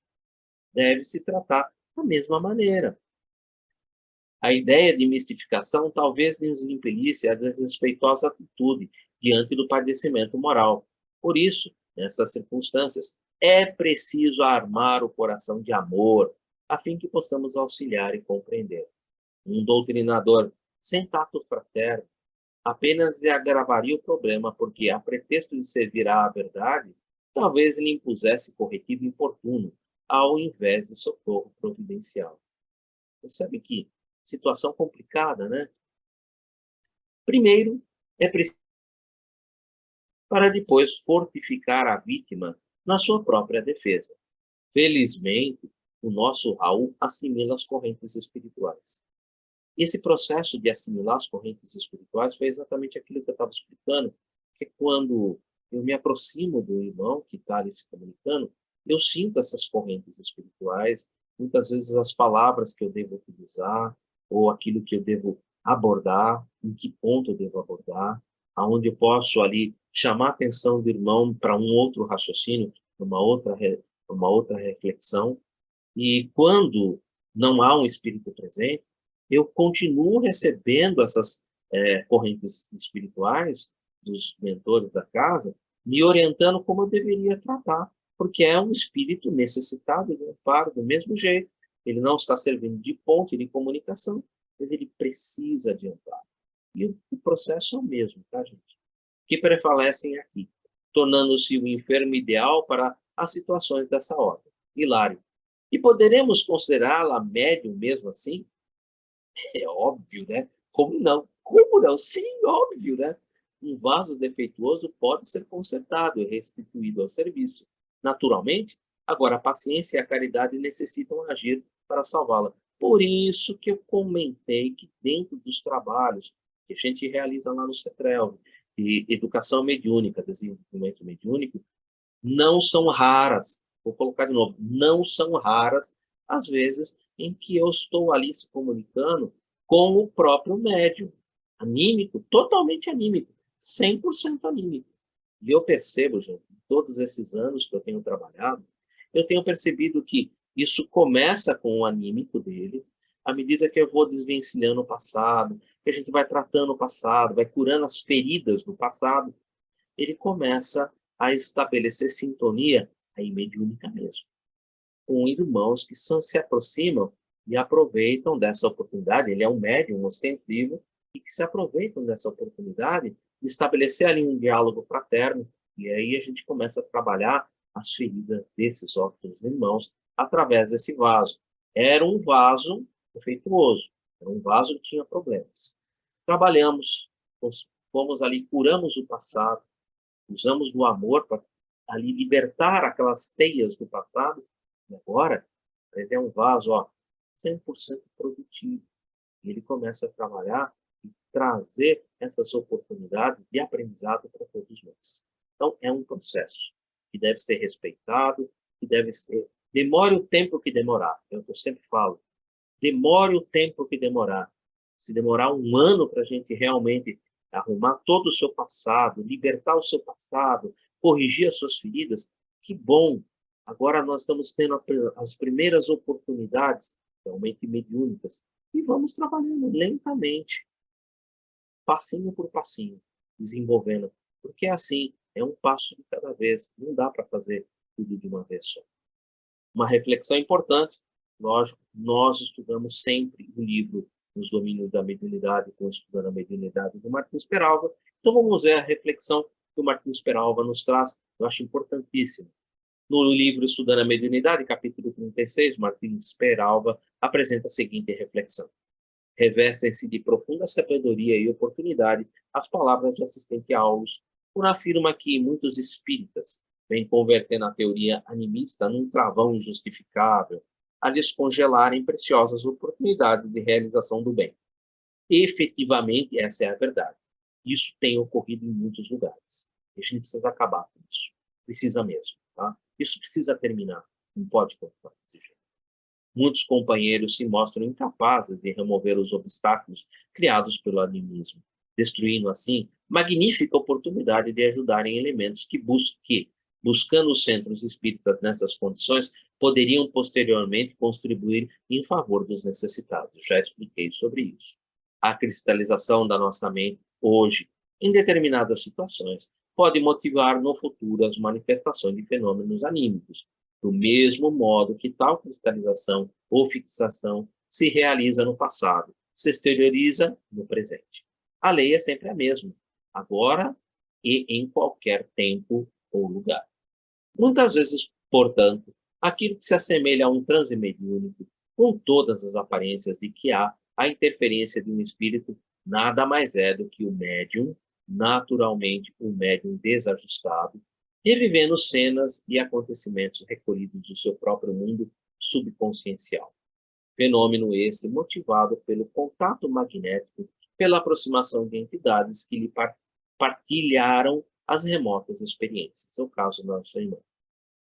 Speaker 1: Deve se tratar da mesma maneira. A ideia de mistificação talvez nos impelisse a desrespeitosa atitude diante do padecimento moral. Por isso, nessas circunstâncias, é preciso armar o coração de amor, a fim que possamos auxiliar e compreender. Um doutrinador sem tato fraterno, apenas lhe agravaria o problema, porque, a pretexto de servir à verdade, talvez lhe impusesse corretivo importuno, ao invés de socorro providencial. Percebe que situação complicada, né? Primeiro, é preciso para depois fortificar a vítima na sua própria defesa. Felizmente, o nosso Raul assimila as correntes espirituais. Esse processo de assimilar as correntes espirituais foi exatamente aquilo que eu estava explicando, que é quando eu me aproximo do irmão que está ali se comunicando, eu sinto essas correntes espirituais, muitas vezes as palavras que eu devo utilizar, ou aquilo que eu devo abordar, em que ponto eu devo abordar, aonde eu posso ali chamar a atenção do irmão para um outro raciocínio, uma outra reflexão. E quando não há um espírito presente, eu continuo recebendo essas correntes espirituais dos mentores da casa, me orientando como eu deveria tratar, porque é um espírito necessitado de um amparo do mesmo jeito. Ele não está servindo de ponte de comunicação, mas ele precisa de amparo. E o processo é o mesmo, tá, gente? Que prevalecem aqui, tornando-se o enfermo ideal para as situações dessa ordem. Hilário. E poderemos considerá-la médium mesmo assim? É óbvio, né? Como não? Como não? Sim, óbvio, né? Um vaso defeituoso pode ser consertado e restituído ao serviço. Naturalmente, agora a paciência e a caridade necessitam agir para salvá-la. Por isso que eu comentei que dentro dos trabalhos que a gente realiza lá no CETREL, de educação mediúnica, desenvolvimento mediúnico, não são raras, vou colocar de novo, não são raras as vezes em que eu estou ali se comunicando com o próprio médium, anímico, totalmente anímico, 100% anímico. E eu percebo, gente, todos esses anos que eu tenho trabalhado, eu tenho percebido que isso começa com o anímico dele, à medida que eu vou desvencilhando o passado, que a gente vai tratando o passado, vai curando as feridas do passado, ele começa a estabelecer sintonia aí mediúnica mesmo, com irmãos que se aproximam e aproveitam dessa oportunidade. Ele é um médium ostensivo e que se aproveitam dessa oportunidade de estabelecer ali um diálogo fraterno, e aí a gente começa a trabalhar as feridas desses outros irmãos através desse vaso. Era um vaso defeituoso, era um vaso que tinha problemas. Trabalhamos, fomos ali, curamos o passado, usamos do amor para ali libertar aquelas teias do passado, e agora ele é um vaso, ó, 100% produtivo. E ele começa a trabalhar e trazer essas oportunidades de aprendizado para todos nós. Então, é um processo que deve ser respeitado, que deve ser... Demore o tempo que demorar. É o que eu sempre falo. Demore o tempo que demorar. Se demorar um ano para a gente realmente arrumar todo o seu passado, libertar o seu passado, corrigir as suas feridas, que bom! Agora nós estamos tendo as primeiras oportunidades, realmente mediúnicas, e vamos trabalhando lentamente, passinho por passinho, desenvolvendo. Porque assim, é um passo de cada vez, não dá para fazer tudo de uma vez só. Uma reflexão importante, lógico, nós estudamos sempre o livro Nos Domínios da Mediunidade, com Estudando a Mediunidade, do Martins Peralva. Então vamos ver a reflexão que o Martins Peralva nos traz, eu acho importantíssima. No livro Estudando a Mediunidade, capítulo 36, Martins Peralva apresenta a seguinte reflexão. Revestem-se de profunda sabedoria e oportunidade as palavras do assistente Aulus, quando afirma que muitos espíritas vêm convertendo a teoria animista num travão injustificável, a descongelarem preciosas oportunidades de realização do bem. Efetivamente, essa é a verdade. Isso tem ocorrido em muitos lugares. A gente precisa acabar com isso. Precisa mesmo. Tá? Isso precisa terminar. Não pode continuar desse jeito. Muitos companheiros se mostram incapazes de remover os obstáculos criados pelo animismo, destruindo, assim, magnífica oportunidade de ajudarem elementos que, buscando os centros espíritas nessas condições, poderiam posteriormente contribuir em favor dos necessitados. Já expliquei sobre isso. A cristalização da nossa mente, hoje, em determinadas situações, pode motivar no futuro as manifestações de fenômenos anímicos, do mesmo modo que tal cristalização ou fixação se realiza no passado, se exterioriza no presente. A lei é sempre a mesma, agora e em qualquer tempo ou lugar. Muitas vezes, portanto, aquilo que se assemelha a um transe mediúnico, com todas as aparências de que há a interferência de um espírito, nada mais é do que o médium, naturalmente um médium desajustado, revivendo cenas e acontecimentos recolhidos do seu próprio mundo subconsciencial. Fenômeno esse motivado pelo contato magnético, pela aproximação de entidades que lhe partilharam as remotas experiências. É o caso da nossa irmã.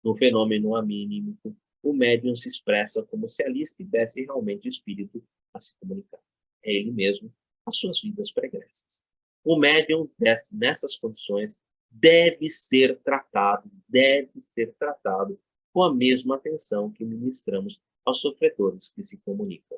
Speaker 1: No fenômeno anímico, o médium se expressa como se ali estivesse realmente o espírito a se comunicar. É ele mesmo, as suas vidas pregressas. O médium, nessas condições, deve ser tratado com a mesma atenção que ministramos aos sofredores que se comunicam.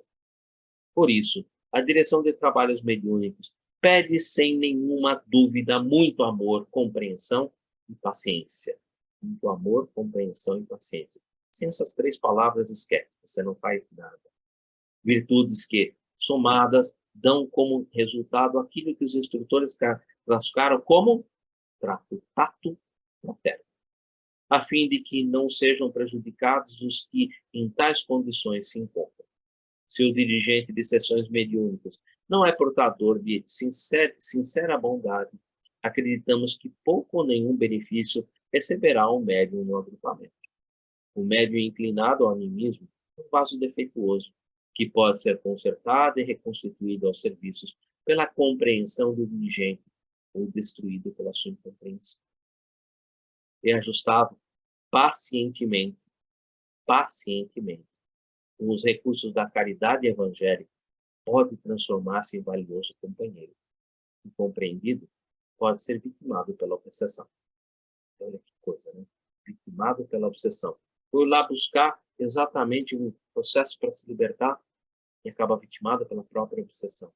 Speaker 1: Por isso, a direção de trabalhos mediúnicos pede sem nenhuma dúvida muito amor, compreensão e paciência. Muito amor, compreensão e paciência. Sem essas três palavras, esquece, você não faz nada. Virtudes que, somadas, dão como resultado aquilo que os instrutores classificaram como trato tato fraterno, a fim de que não sejam prejudicados os que em tais condições se encontram. Se o dirigente de sessões mediúnicas não é portador de sincera bondade, acreditamos que pouco ou nenhum benefício receberá um médium no agrupamento. O médium inclinado ao animismo é um vaso defeituoso, que pode ser consertado e reconstituído aos serviços pela compreensão do dirigente ou destruído pela sua incompreensão. Reajustado pacientemente, com os recursos da caridade evangélica, pode transformar-se em valioso companheiro. Incompreendido pode ser vitimado pela obsessão. Olha que coisa, né? Vitimado pela obsessão. Foi lá buscar exatamente um processo para se libertar e acaba vitimado pela própria obsessão.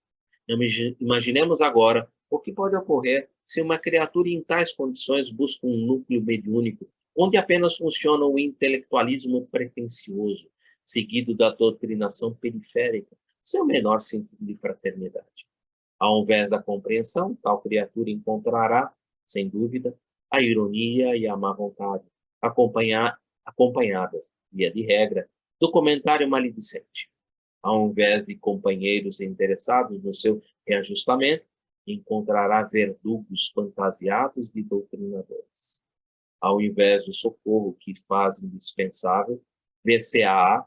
Speaker 1: Imaginemos agora o que pode ocorrer se uma criatura em tais condições busca um núcleo mediúnico, onde apenas funciona o intelectualismo pretensioso, seguido da doutrinação periférica, sem o menor sentido de fraternidade. Ao invés da compreensão, tal criatura encontrará, sem dúvida, a ironia e a má vontade, acompanhadas, via de regra, do comentário maledicente. Ao invés de companheiros interessados no seu reajustamento, encontrará verdugos fantasiados de doutrinadores. Ao invés do socorro que faz indispensável, ver-se-á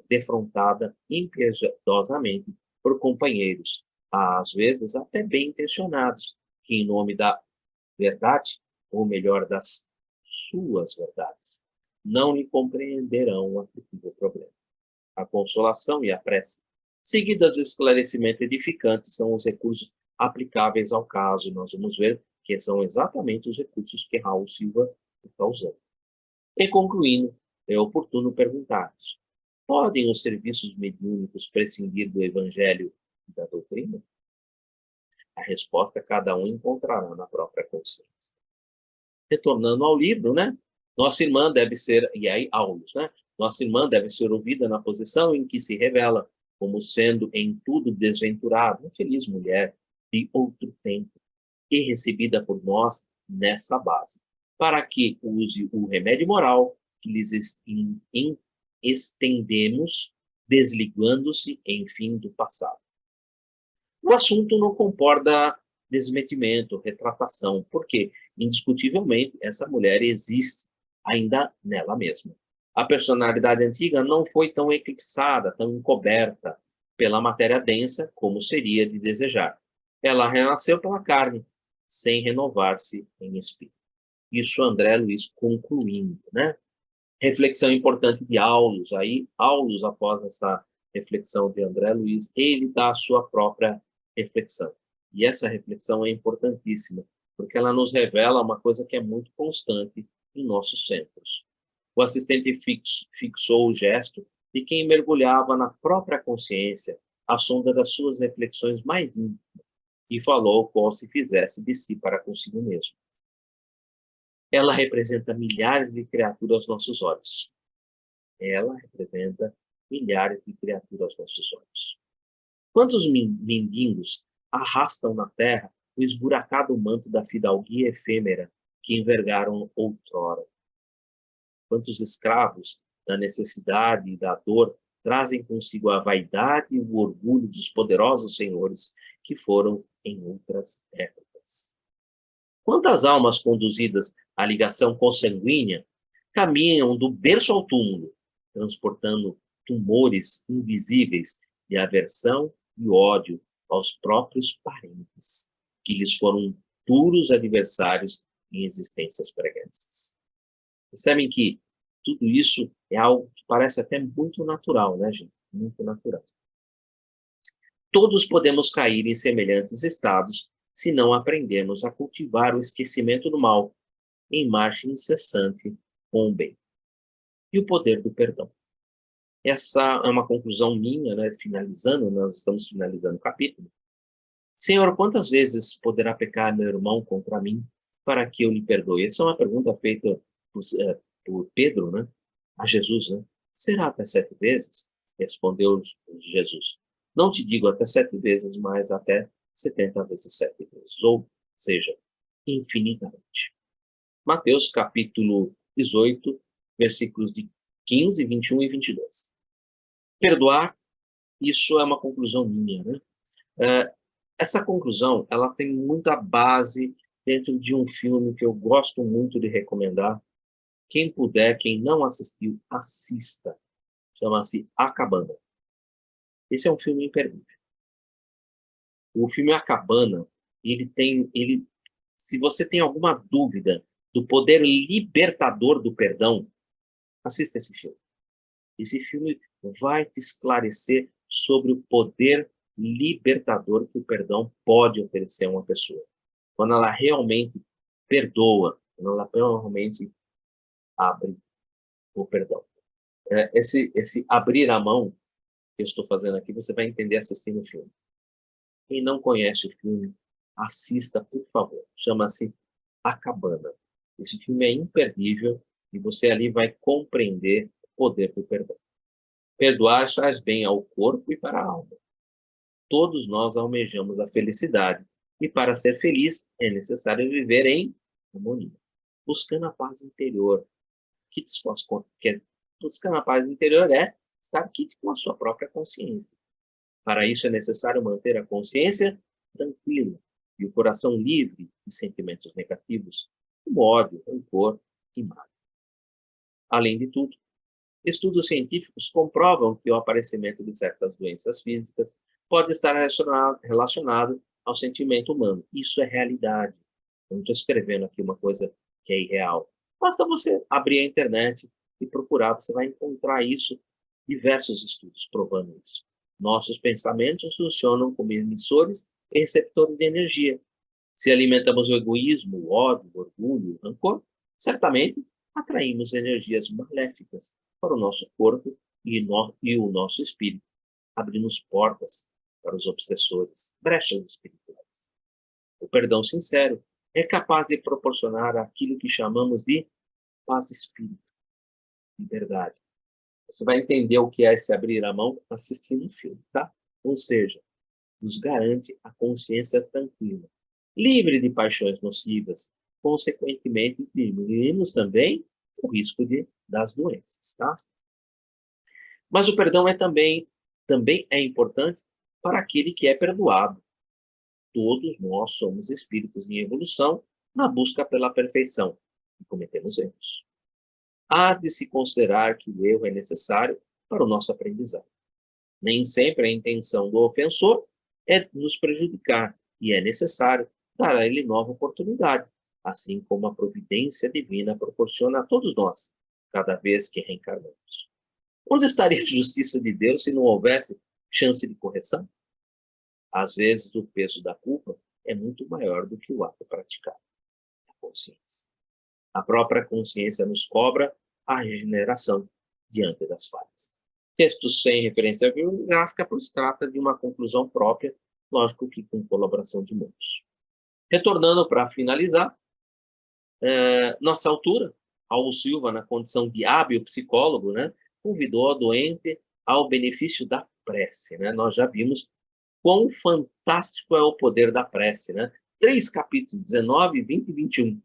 Speaker 1: defrontada impiedosamente por companheiros, às vezes até bem intencionados, que em nome da verdade, ou melhor, das suas verdades, não lhe compreenderão o aflitivo problema. A consolação e a prece, seguidas do esclarecimento edificante, são os recursos aplicáveis ao caso. Nós vamos ver que são exatamente os recursos que Raul Silva está usando. E concluindo, é oportuno perguntar-nos: podem os serviços mediúnicos prescindir do Evangelho e da doutrina? A resposta cada um encontrará na própria consciência. Retornando ao livro, né? Nossa irmã deve ser, e aí Aulus, né? Nossa irmã deve ser ouvida na posição em que se revela, como sendo em tudo desventurada, infeliz mulher de outro tempo, e recebida por nós nessa base, para que use o remédio moral que lhes estendemos, desligando-se, enfim, do passado. O assunto não comporta desmetimento, retratação, porque, indiscutivelmente, essa mulher existe ainda nela mesma. A personalidade antiga não foi tão eclipsada, tão encoberta pela matéria densa como seria de desejar. Ela renasceu pela carne, sem renovar-se em espírito. Isso André Luiz concluindo, né? Reflexão importante de Aulus. Aí, Aulus, após essa reflexão de André Luiz, ele dá a sua própria reflexão. E essa reflexão é importantíssima, porque ela nos revela uma coisa que é muito constante em nossos centros. O assistente fixou o gesto de quem mergulhava na própria consciência, à sonda das suas reflexões mais íntimas, e falou como se fizesse de si para consigo mesmo. Ela representa milhares de criaturas aos nossos olhos. Ela representa milhares de criaturas aos nossos olhos. Quantos mendigos arrastam na terra o esburacado manto da fidalguia efêmera que envergaram outrora. Quantos escravos da necessidade e da dor trazem consigo a vaidade e o orgulho dos poderosos senhores que foram em outras épocas. Quantas almas conduzidas à ligação consanguínea caminham do berço ao túmulo, transportando tumores invisíveis de aversão e ódio aos próprios parentes, que lhes foram duros adversários em existências pregressas. Percebem que tudo isso é algo que parece até muito natural, né, gente? Muito natural. Todos podemos cair em semelhantes estados se não aprendemos a cultivar o esquecimento do mal em marcha incessante com o bem. E o poder do perdão. Essa é uma conclusão minha, né? Finalizando, nós estamos finalizando o capítulo. Senhor, quantas vezes poderá pecar meu irmão contra mim para que eu lhe perdoe? Essa é uma pergunta feita por Pedro, né? A Jesus, né? Será até 7 vezes? Respondeu Jesus. Não te digo até 7 vezes, mas até 70 vezes 7 vezes. Ou seja, infinitamente. Mateus capítulo 18, versículos de 15, 21 e 22. Perdoar, isso é uma conclusão minha, né? Essa conclusão, ela tem muita base dentro de um filme que eu gosto muito de recomendar. Quem puder, quem não assistiu, assista. Chama-se A Cabana. Esse é um filme imperdível. O filme A Cabana, se você tem alguma dúvida do poder libertador do perdão, assista esse filme. Esse filme vai te esclarecer sobre o poder libertador que o perdão pode oferecer a uma pessoa. Quando ela realmente perdoa, quando ela realmente abre o perdão. Esse abrir a mão que eu estou fazendo aqui, você vai entender assistindo o filme. Quem não conhece o filme, assista, por favor. Chama-se A Cabana. Esse filme é imperdível e você ali vai compreender o poder do perdão. Perdoar faz bem ao corpo e para a alma. Todos nós almejamos a felicidade e para ser feliz é necessário viver em harmonia, buscando a paz interior. Buscando a paz interior é estar quite com a sua própria consciência. Para isso é necessário manter a consciência tranquila e o coração livre de sentimentos negativos, como ódio, rancor e mágoa. Além de tudo, estudos científicos comprovam que o aparecimento de certas doenças físicas pode estar relacionado ao sentimento humano. Isso é realidade. Eu não estou escrevendo aqui uma coisa que é irreal. Basta você abrir a internet e procurar, você vai encontrar isso, diversos estudos provando isso. Nossos pensamentos funcionam como emissores e receptores de energia. Se alimentamos o egoísmo, o ódio, o orgulho, o rancor, certamente atraímos energias maléficas para o nosso corpo e o nosso espírito. Abrimos portas para os obsessores, brechas espirituais. O perdão sincero é capaz de proporcionar aquilo que chamamos de paz de espírito, liberdade. Você vai entender o que é se abrir a mão assistindo um filme, tá? Ou seja, nos garante a consciência tranquila, livre de paixões nocivas, consequentemente diminuímos também o risco das doenças, tá? Mas o perdão também é importante para aquele que é perdoado. Todos nós somos espíritos em evolução na busca pela perfeição e cometemos erros. Há de se considerar que o erro é necessário para o nosso aprendizado. Nem sempre a intenção do ofensor é nos prejudicar e é necessário dar a ele nova oportunidade, assim como a providência divina proporciona a todos nós, cada vez que reencarnamos. Onde estaria a justiça de Deus se não houvesse chance de correção? Às vezes, o peso da culpa é muito maior do que o ato praticado. A consciência. A própria consciência nos cobra a regeneração diante das falhas. Textos sem referência bibliográfica, pois trata de uma conclusão própria, lógico que com colaboração de muitos. Retornando para finalizar, nossa autora, Raul Silva, na condição de hábil psicólogo, né, convidou a doente ao benefício da prece. Né? Nós já vimos quão fantástico é o poder da prece, né? 3 capítulos, 19, 20 e 21,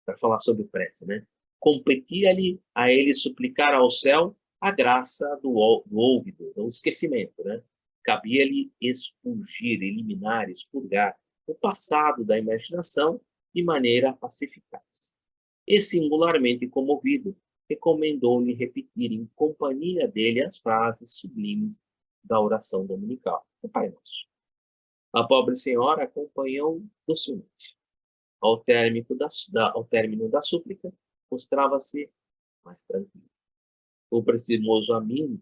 Speaker 1: para falar sobre prece, né? Competia-lhe a ele suplicar ao céu a graça do ouvido, do esquecimento, né? Cabia-lhe expungir, eliminar, expurgar o passado da imaginação de maneira a pacificar-se. E, singularmente comovido, recomendou-lhe repetir em companhia dele as frases sublimes da oração dominical, o Pai Nosso. A pobre senhora acompanhou docilmente. Ao término da súplica, mostrava-se mais tranquilo. O precimoso amigo,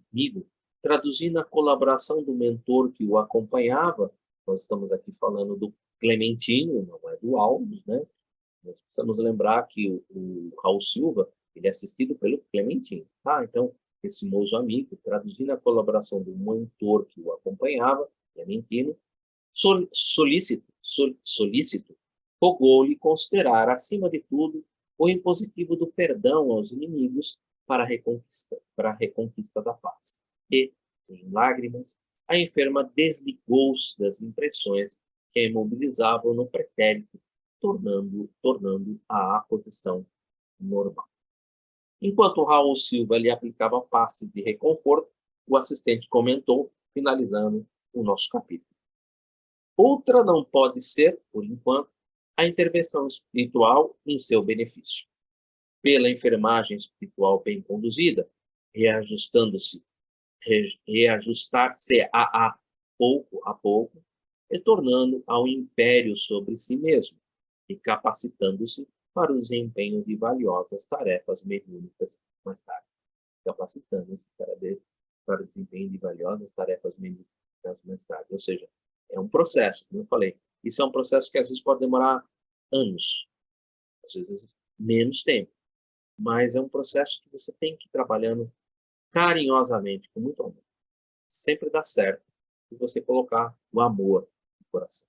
Speaker 1: traduzindo a colaboração do mentor que o acompanhava, nós estamos aqui falando do Clementino, não é do Alves, né? Nós precisamos lembrar que o Raul Silva, ele é assistido pelo Clementino, tá? Então, esse moço amigo, traduzindo a colaboração do mentor que o acompanhava, Clementino, solícito, rogou-lhe considerar, acima de tudo, o impositivo do perdão aos inimigos para a reconquista da paz. E, em lágrimas, a enferma desligou-se das impressões que a imobilizavam no pretérito, tornando a posição normal. Enquanto Raul Silva lhe aplicava passes de reconforto, o assistente comentou, finalizando o nosso capítulo. Outra não pode ser, por enquanto, a intervenção espiritual em seu benefício. Pela enfermagem espiritual bem conduzida, reajustar-se a pouco, retornando ao império sobre si mesmo e capacitando-se para o desempenho de valiosas tarefas mediúnicas mais tarde. Capacitando-se para o desempenho de valiosas tarefas mediúnicas mais tarde. Ou seja, é um processo, como eu falei. Isso é um processo que às vezes pode demorar anos, às vezes menos tempo. Mas é um processo que você tem que ir trabalhando carinhosamente, com muito amor. Sempre dá certo se você colocar o amor no coração.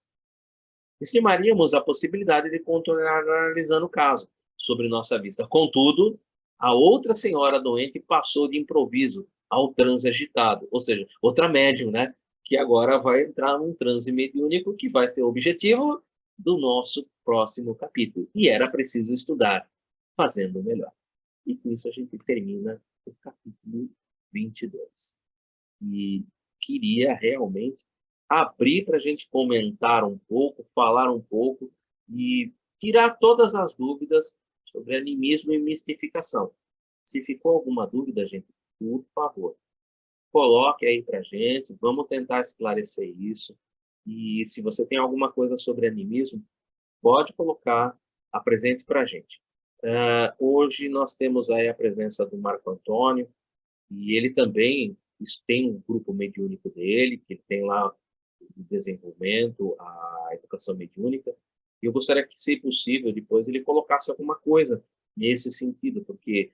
Speaker 1: Estimaríamos a possibilidade de continuar analisando o caso sobre nossa vista. Contudo, a outra senhora doente passou de improviso ao transe agitado, ou seja, outra médium, né? Que agora vai entrar num transe mediúnico que vai ser o objetivo do nosso próximo capítulo. E era preciso estudar, fazendo melhor. E com isso a gente termina o capítulo 22. E queria realmente abrir para a gente comentar um pouco, falar um pouco e tirar todas as dúvidas sobre animismo e mistificação. Se ficou alguma dúvida, gente, por favor, coloque aí para a gente, vamos tentar esclarecer isso. E se você tem alguma coisa sobre animismo, pode colocar, apresente para a gente. Hoje nós temos aí a presença do Marco Antônio, e ele também tem um grupo mediúnico dele, que ele tem lá o desenvolvimento, a educação mediúnica, e eu gostaria que, se possível, depois ele colocasse alguma coisa nesse sentido, porque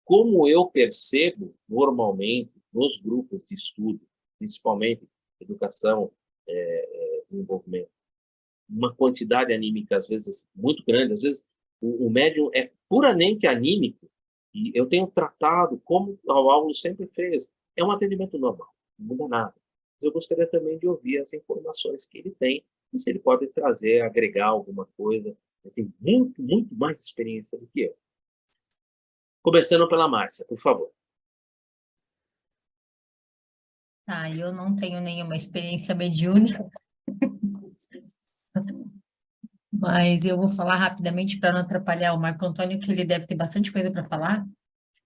Speaker 1: como eu percebo normalmente nos grupos de estudo, principalmente educação, desenvolvimento, uma quantidade anímica às vezes muito grande, às vezes o médium é puramente anímico, e eu tenho tratado, como o Paulo sempre fez, é um atendimento normal, não muda nada. Mas eu gostaria também de ouvir as informações que ele tem, e se ele pode trazer, agregar alguma coisa. Ele tem muito, muito mais experiência do que eu. Começando pela Márcia, por favor.
Speaker 2: Eu não tenho nenhuma experiência mediúnica, mas eu vou falar rapidamente para não atrapalhar o Marco Antônio, que ele deve ter bastante coisa para falar,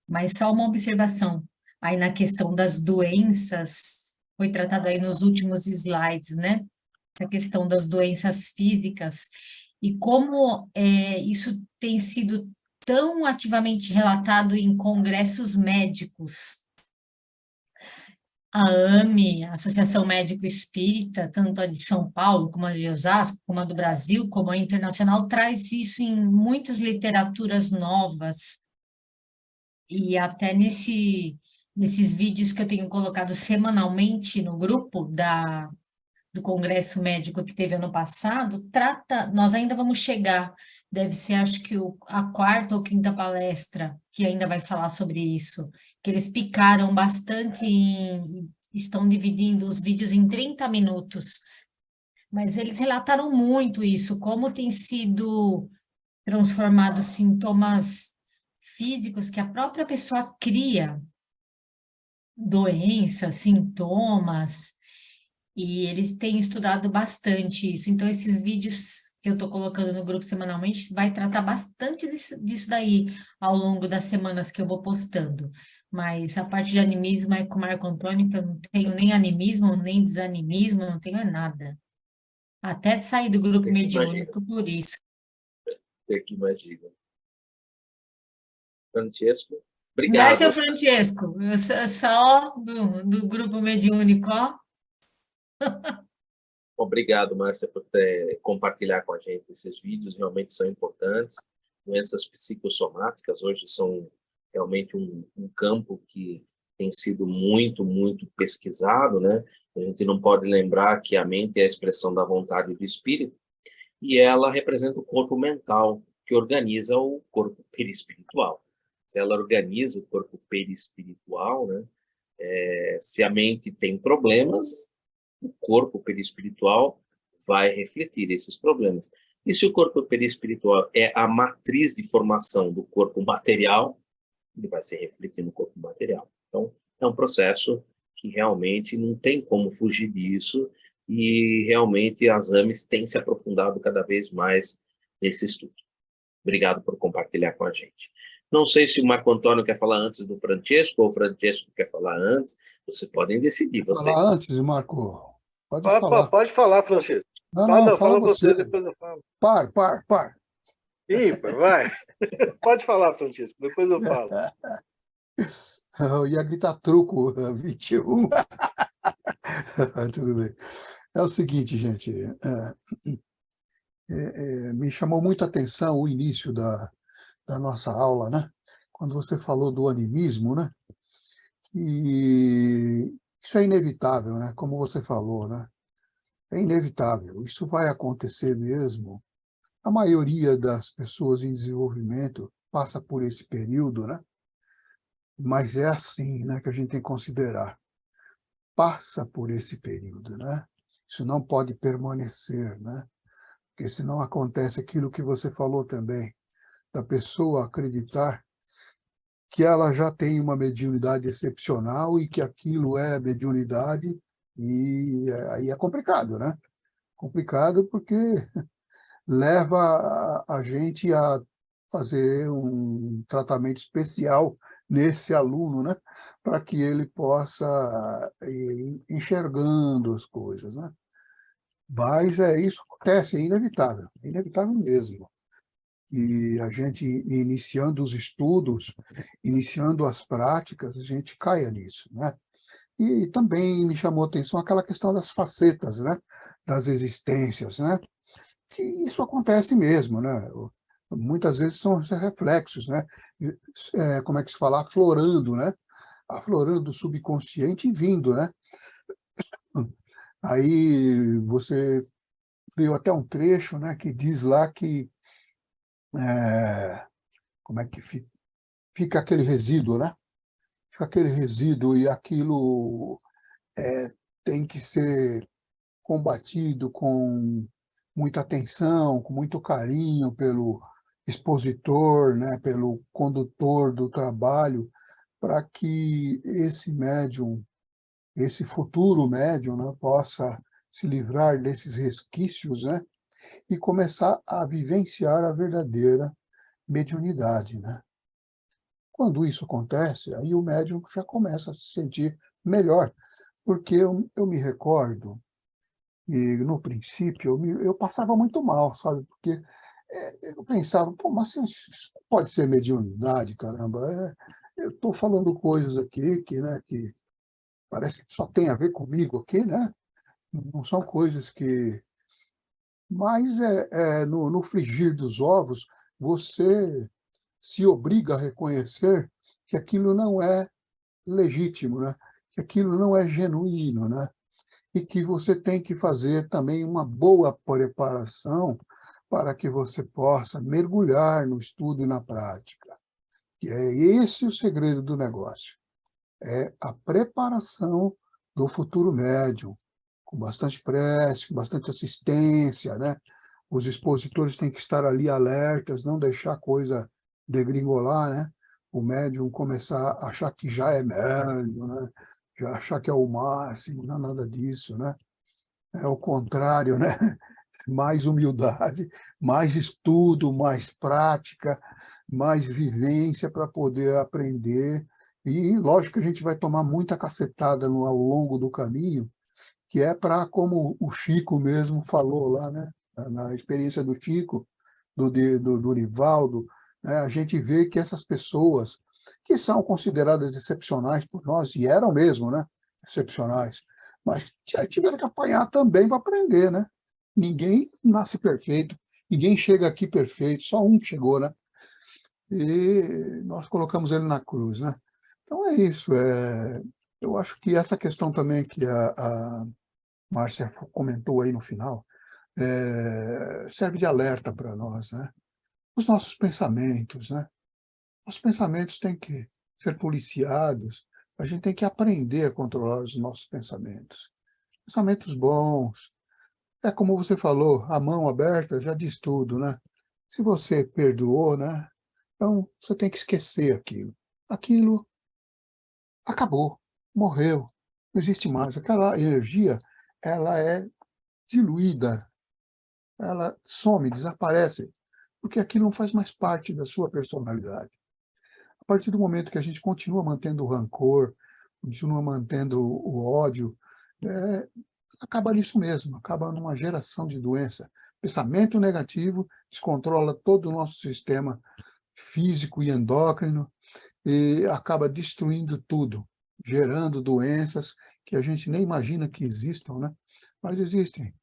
Speaker 2: mas só uma observação. Aí na questão das doenças, foi tratado aí nos últimos slides, né? Essa questão das doenças físicas e como isso tem sido tão ativamente relatado em congressos médicos. A AME, a Associação Médico Espírita, tanto a de São Paulo, como a de Osasco, como a do Brasil, como a internacional, traz isso em muitas literaturas novas. E até nesses vídeos que eu tenho colocado semanalmente no grupo do Congresso Médico que teve ano passado, nós ainda vamos chegar, deve ser acho que a quarta ou quinta palestra que ainda vai falar sobre isso, que eles picaram bastante estão dividindo os vídeos em 30 minutos. Mas eles relataram muito isso, como tem sido transformados sintomas físicos que a própria pessoa cria, doenças, sintomas, e eles têm estudado bastante isso. Então, esses vídeos que eu estou colocando no grupo semanalmente vai tratar bastante disso daí ao longo das semanas que eu vou postando. Mas a parte de animismo é com o Marco Antônio, que eu não tenho nem animismo, nem desanimismo, não tenho nada. Até sair do grupo
Speaker 1: Tem que imaginar,
Speaker 2: mediúnico por isso.
Speaker 1: tem que imaginar. Francesco,
Speaker 2: Né, seu
Speaker 1: obrigado.
Speaker 2: Francesco? Eu só do grupo mediúnico, ó.
Speaker 1: Obrigado, Márcia, por compartilhar com a gente esses vídeos, realmente são importantes. Doenças psicossomáticas hoje são realmente um campo que tem sido muito, muito pesquisado, né? A gente não pode lembrar que a mente é a expressão da vontade do espírito, e ela representa o corpo mental, que organiza o corpo perispiritual. Se ela organiza o corpo perispiritual, né? Se a mente tem problemas, o corpo perispiritual vai refletir esses problemas. E se o corpo perispiritual é a matriz de formação do corpo material, ele vai se refletir no corpo material. Então, é um processo que realmente não tem como fugir disso, e realmente as AMES têm se aprofundado cada vez mais nesse estudo. Obrigado por compartilhar com a gente. Não sei se o Marco Antônio quer falar antes do Francesco, ou o Francesco quer falar antes. Vocês podem decidir,
Speaker 3: Falar
Speaker 1: vocês.
Speaker 3: antes, Marco. Pode falar.
Speaker 4: Pode falar, Francisco.
Speaker 3: Não,
Speaker 4: Ah,
Speaker 3: não,
Speaker 4: não,
Speaker 3: fala
Speaker 4: fala
Speaker 3: você.
Speaker 4: você, depois eu falo.
Speaker 3: Par.
Speaker 4: Ímpar, vai. Pode falar, Francisco, depois eu falo.
Speaker 3: Eu ia gritar truco, 21. Tudo bem. É o seguinte, gente, me chamou muita atenção o início da nossa aula, né? Quando você falou do animismo, né? E isso é inevitável, né? Como você falou, né? É inevitável. Isso vai acontecer mesmo. A maioria das pessoas em desenvolvimento passa por esse período, né? Mas é assim, né, que a gente tem que considerar. Passa por esse período, né? Isso não pode permanecer, né? Porque senão acontece aquilo que você falou também, da pessoa acreditar que ela já tem uma mediunidade excepcional e que aquilo é mediunidade, e aí é complicado, né? Complicado porque leva a gente a fazer um tratamento especial nesse aluno, né? Para que ele possa ir enxergando as coisas, né? Mas isso acontece, é inevitável mesmo. E a gente, iniciando os estudos, iniciando as práticas, a gente caia nisso, né? E também me chamou a atenção aquela questão das facetas, né? Das existências, né? Que isso acontece mesmo, né? Muitas vezes são os reflexos, né? Como é que se fala? Aflorando, né? Aflorando do subconsciente e vindo, né? Aí você viu até um trecho, né? Que diz lá que como é que fica aquele resíduo, né? Fica aquele resíduo e aquilo tem que ser combatido com muita atenção, com muito carinho pelo expositor, né, pelo condutor do trabalho, para que esse médium, esse futuro médium, né, possa se livrar desses resquícios, né, e começar a vivenciar a verdadeira mediunidade, né? Quando isso acontece, aí o médium já começa a se sentir melhor, porque eu me recordo. E, no princípio, eu passava muito mal, sabe? Porque eu pensava, pô, mas isso pode ser mediunidade, caramba. Eu estou falando coisas aqui que parece que só tem a ver comigo aqui, né? Não são coisas que... Mas no frigir dos ovos, você se obriga a reconhecer que aquilo não é legítimo, né? Que aquilo não é genuíno, né? E que você tem que fazer também uma boa preparação para que você possa mergulhar no estudo e na prática. E é esse o segredo do negócio, é a preparação do futuro médium, com bastante prece, com bastante assistência, né? Os expositores têm que estar ali alertas, não deixar a coisa degringolar, né? O médium começar a achar que já é médium, né? Já achar que é o máximo, não é nada disso, né? É o contrário, né? Mais humildade, mais estudo, mais prática, mais vivência para poder aprender. E lógico que a gente vai tomar muita cacetada ao longo do caminho, que é para, como o Chico mesmo falou lá, né? Na experiência do Chico, do Dorivaldo, né? A gente vê que essas pessoas que são consideradas excepcionais por nós, e eram mesmo, né? Excepcionais, mas tiveram que apanhar também para aprender, né? Ninguém nasce perfeito, ninguém chega aqui perfeito, só um chegou, né? E nós colocamos ele na cruz, né? Então é isso. Eu acho que essa questão também que a Márcia comentou aí no final, serve de alerta para nós, né? Os nossos pensamentos, né? Os pensamentos têm que ser policiados, a gente tem que aprender a controlar os nossos pensamentos. Pensamentos bons. É como você falou, a mão aberta já diz tudo, né? Se você perdoou, né? Então você tem que esquecer aquilo. Aquilo acabou, morreu, não existe mais. Aquela energia, ela é diluída, ela some, desaparece, porque aquilo não faz mais parte da sua personalidade. A partir do momento que a gente continua mantendo o rancor, continua mantendo o ódio, acaba nisso mesmo, acaba numa geração de doença. Pensamento negativo descontrola todo o nosso sistema físico e endócrino e acaba destruindo tudo, gerando doenças que a gente nem imagina que existam, né? Mas existem.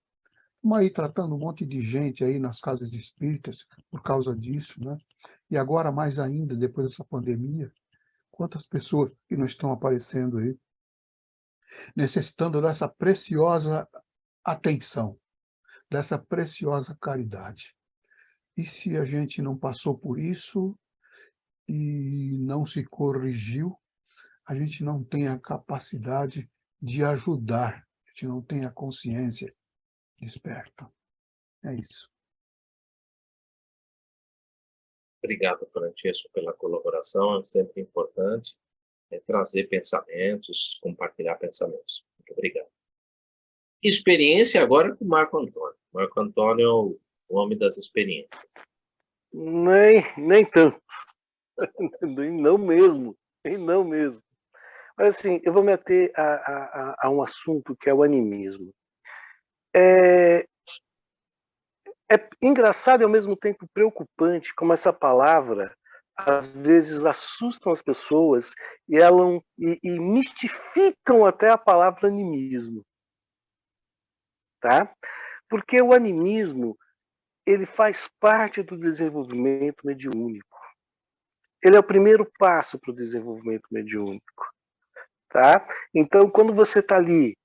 Speaker 3: Estamos aí tratando um monte de gente aí nas casas espíritas por causa disso, né? E agora mais ainda, depois dessa pandemia, quantas pessoas que não estão aparecendo aí, necessitando dessa preciosa atenção, dessa preciosa caridade. E se a gente não passou por isso e não se corrigiu, a gente não tem a capacidade de ajudar, a gente não tem a consciência desperta. É isso.
Speaker 1: Obrigado, Francesco, pela colaboração. É sempre importante trazer pensamentos, compartilhar pensamentos. Muito obrigado. Experiência agora com o Marco Antônio. Marco Antônio é o homem das experiências.
Speaker 4: Nem tanto. Não mesmo. Nem não mesmo. Mas assim, eu vou me ater a um assunto que é o animismo. É engraçado e ao mesmo tempo preocupante como essa palavra às vezes assustam as pessoas e mistificam até a palavra animismo, tá? Porque o animismo ele faz parte do desenvolvimento mediúnico. Ele é o primeiro passo para o desenvolvimento mediúnico, tá? Então, quando você está ali,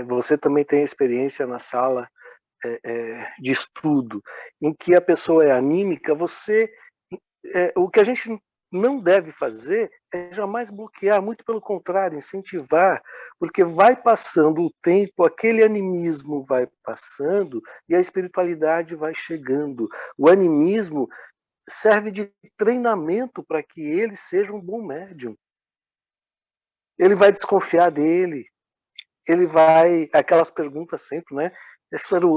Speaker 4: você também tem experiência na sala de estudo, em que a pessoa é anímica, o que a gente não deve fazer é jamais bloquear, muito pelo contrário, incentivar, porque vai passando o tempo, aquele animismo vai passando e a espiritualidade vai chegando. O animismo serve de treinamento para que ele seja um bom médium. Ele vai desconfiar dele, ele vai... Aquelas perguntas sempre, né?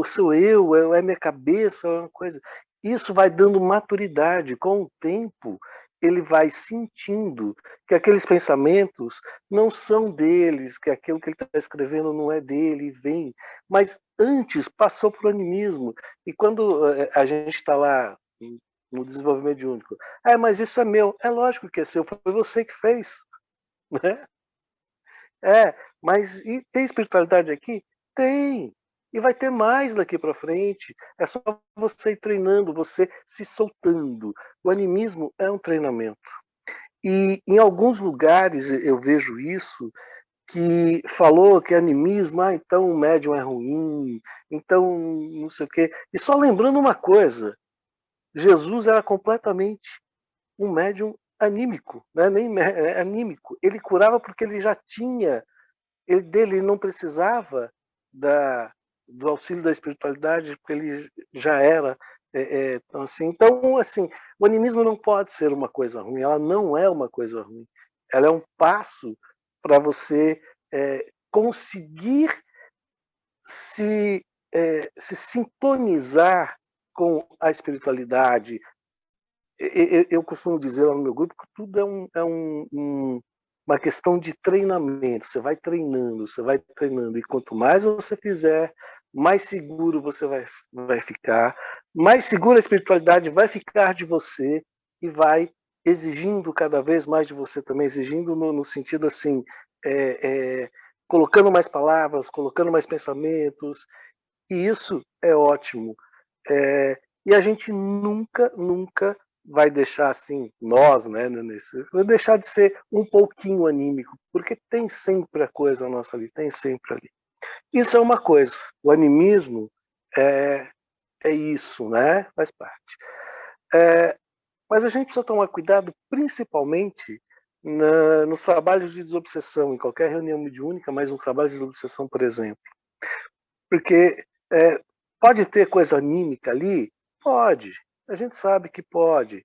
Speaker 4: Sou eu, é minha cabeça, é uma coisa... Isso vai dando maturidade. Com o tempo, ele vai sentindo que aqueles pensamentos não são deles, que aquilo que ele está escrevendo não é dele, vem. Mas antes passou por animismo. E quando a gente está lá no desenvolvimento mediúnico, mas isso é meu. É lógico que é seu, foi você que fez. Né? Mas e tem espiritualidade aqui? Tem. E vai ter mais daqui para frente. É só você ir treinando, você se soltando. O animismo é um treinamento. E em alguns lugares eu vejo isso, que falou que animismo, então o médium é ruim, então não sei o quê. E só lembrando uma coisa, Jesus era completamente um médium anímico, né? Nem anímico. Ele curava porque ele já tinha Ele não precisava do auxílio da espiritualidade, porque ele já era. Então, assim, o animismo não pode ser uma coisa ruim, ela não é uma coisa ruim. Ela é um passo para você conseguir se sintonizar com a espiritualidade. Eu costumo dizer lá no meu grupo que tudo é uma questão de treinamento. Você vai treinando, e quanto mais você fizer, mais seguro você vai ficar, mais segura a espiritualidade vai ficar de você e vai exigindo cada vez mais de você também, exigindo no sentido assim, colocando mais palavras, colocando mais pensamentos, e isso é ótimo. E a gente nunca vai deixar assim, nós, né, vai deixar de ser um pouquinho anímico, porque tem sempre a coisa nossa ali, tem sempre ali. Isso é uma coisa, o animismo é isso, né, faz parte. Mas a gente precisa tomar cuidado, principalmente nos trabalhos de desobsessão, em qualquer reunião mediúnica, mas no trabalho de desobsessão, por exemplo. Porque pode ter coisa anímica ali? Pode. A gente sabe que pode.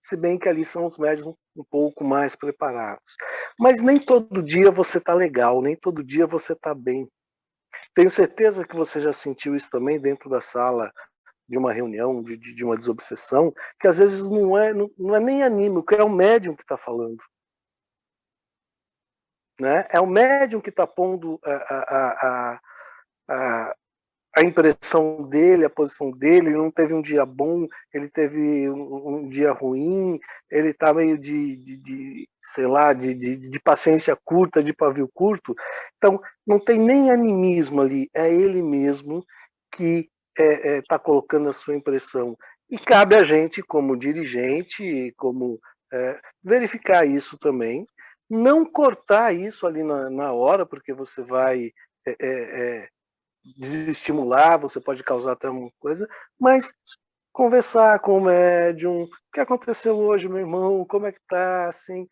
Speaker 4: Se bem que ali são os médiuns um pouco mais preparados. Mas nem todo dia você está legal, nem todo dia você está bem. Tenho certeza que você já sentiu isso também dentro da sala de uma reunião, de uma desobsessão, que às vezes não é nem anímico, é o médium que está falando. Né? É o médium que está pondo a impressão dele, a posição dele. Ele não teve um dia bom, ele teve um dia ruim, ele está meio sei lá, de paciência curta, de pavio curto. Então, não tem nem animismo ali, é ele mesmo que está colocando a sua impressão. E cabe a gente, como dirigente, como verificar isso também, não cortar isso ali na hora, porque você vai desestimular, você pode causar até uma coisa, mas conversar com o médium, o que aconteceu hoje, meu irmão, como é que tá, assim,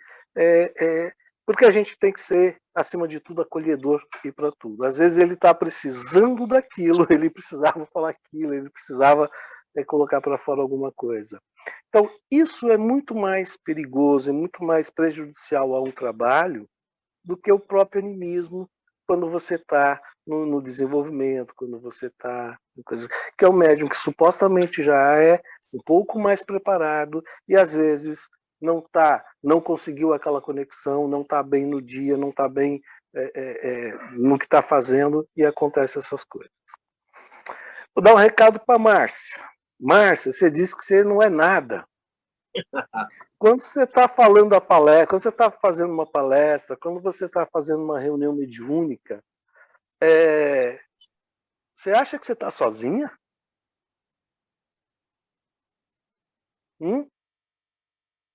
Speaker 4: porque a gente tem que ser, acima de tudo, acolhedor e para tudo. Às vezes ele está precisando daquilo, ele precisava falar aquilo, ele precisava colocar para fora alguma coisa. Então, isso é muito mais perigoso, é muito mais prejudicial a um trabalho do que o próprio animismo quando você está no desenvolvimento, quando você está em coisa que é o médium que supostamente já é um pouco mais preparado e às vezes não conseguiu aquela conexão, não está bem no dia, não está bem no que está fazendo e acontecem essas coisas. Vou dar um recado para Márcia. Márcia, você disse que você não é nada. Quando você está falando a palestra, quando você está fazendo uma palestra, quando você está fazendo uma reunião mediúnica, você acha que você está sozinha?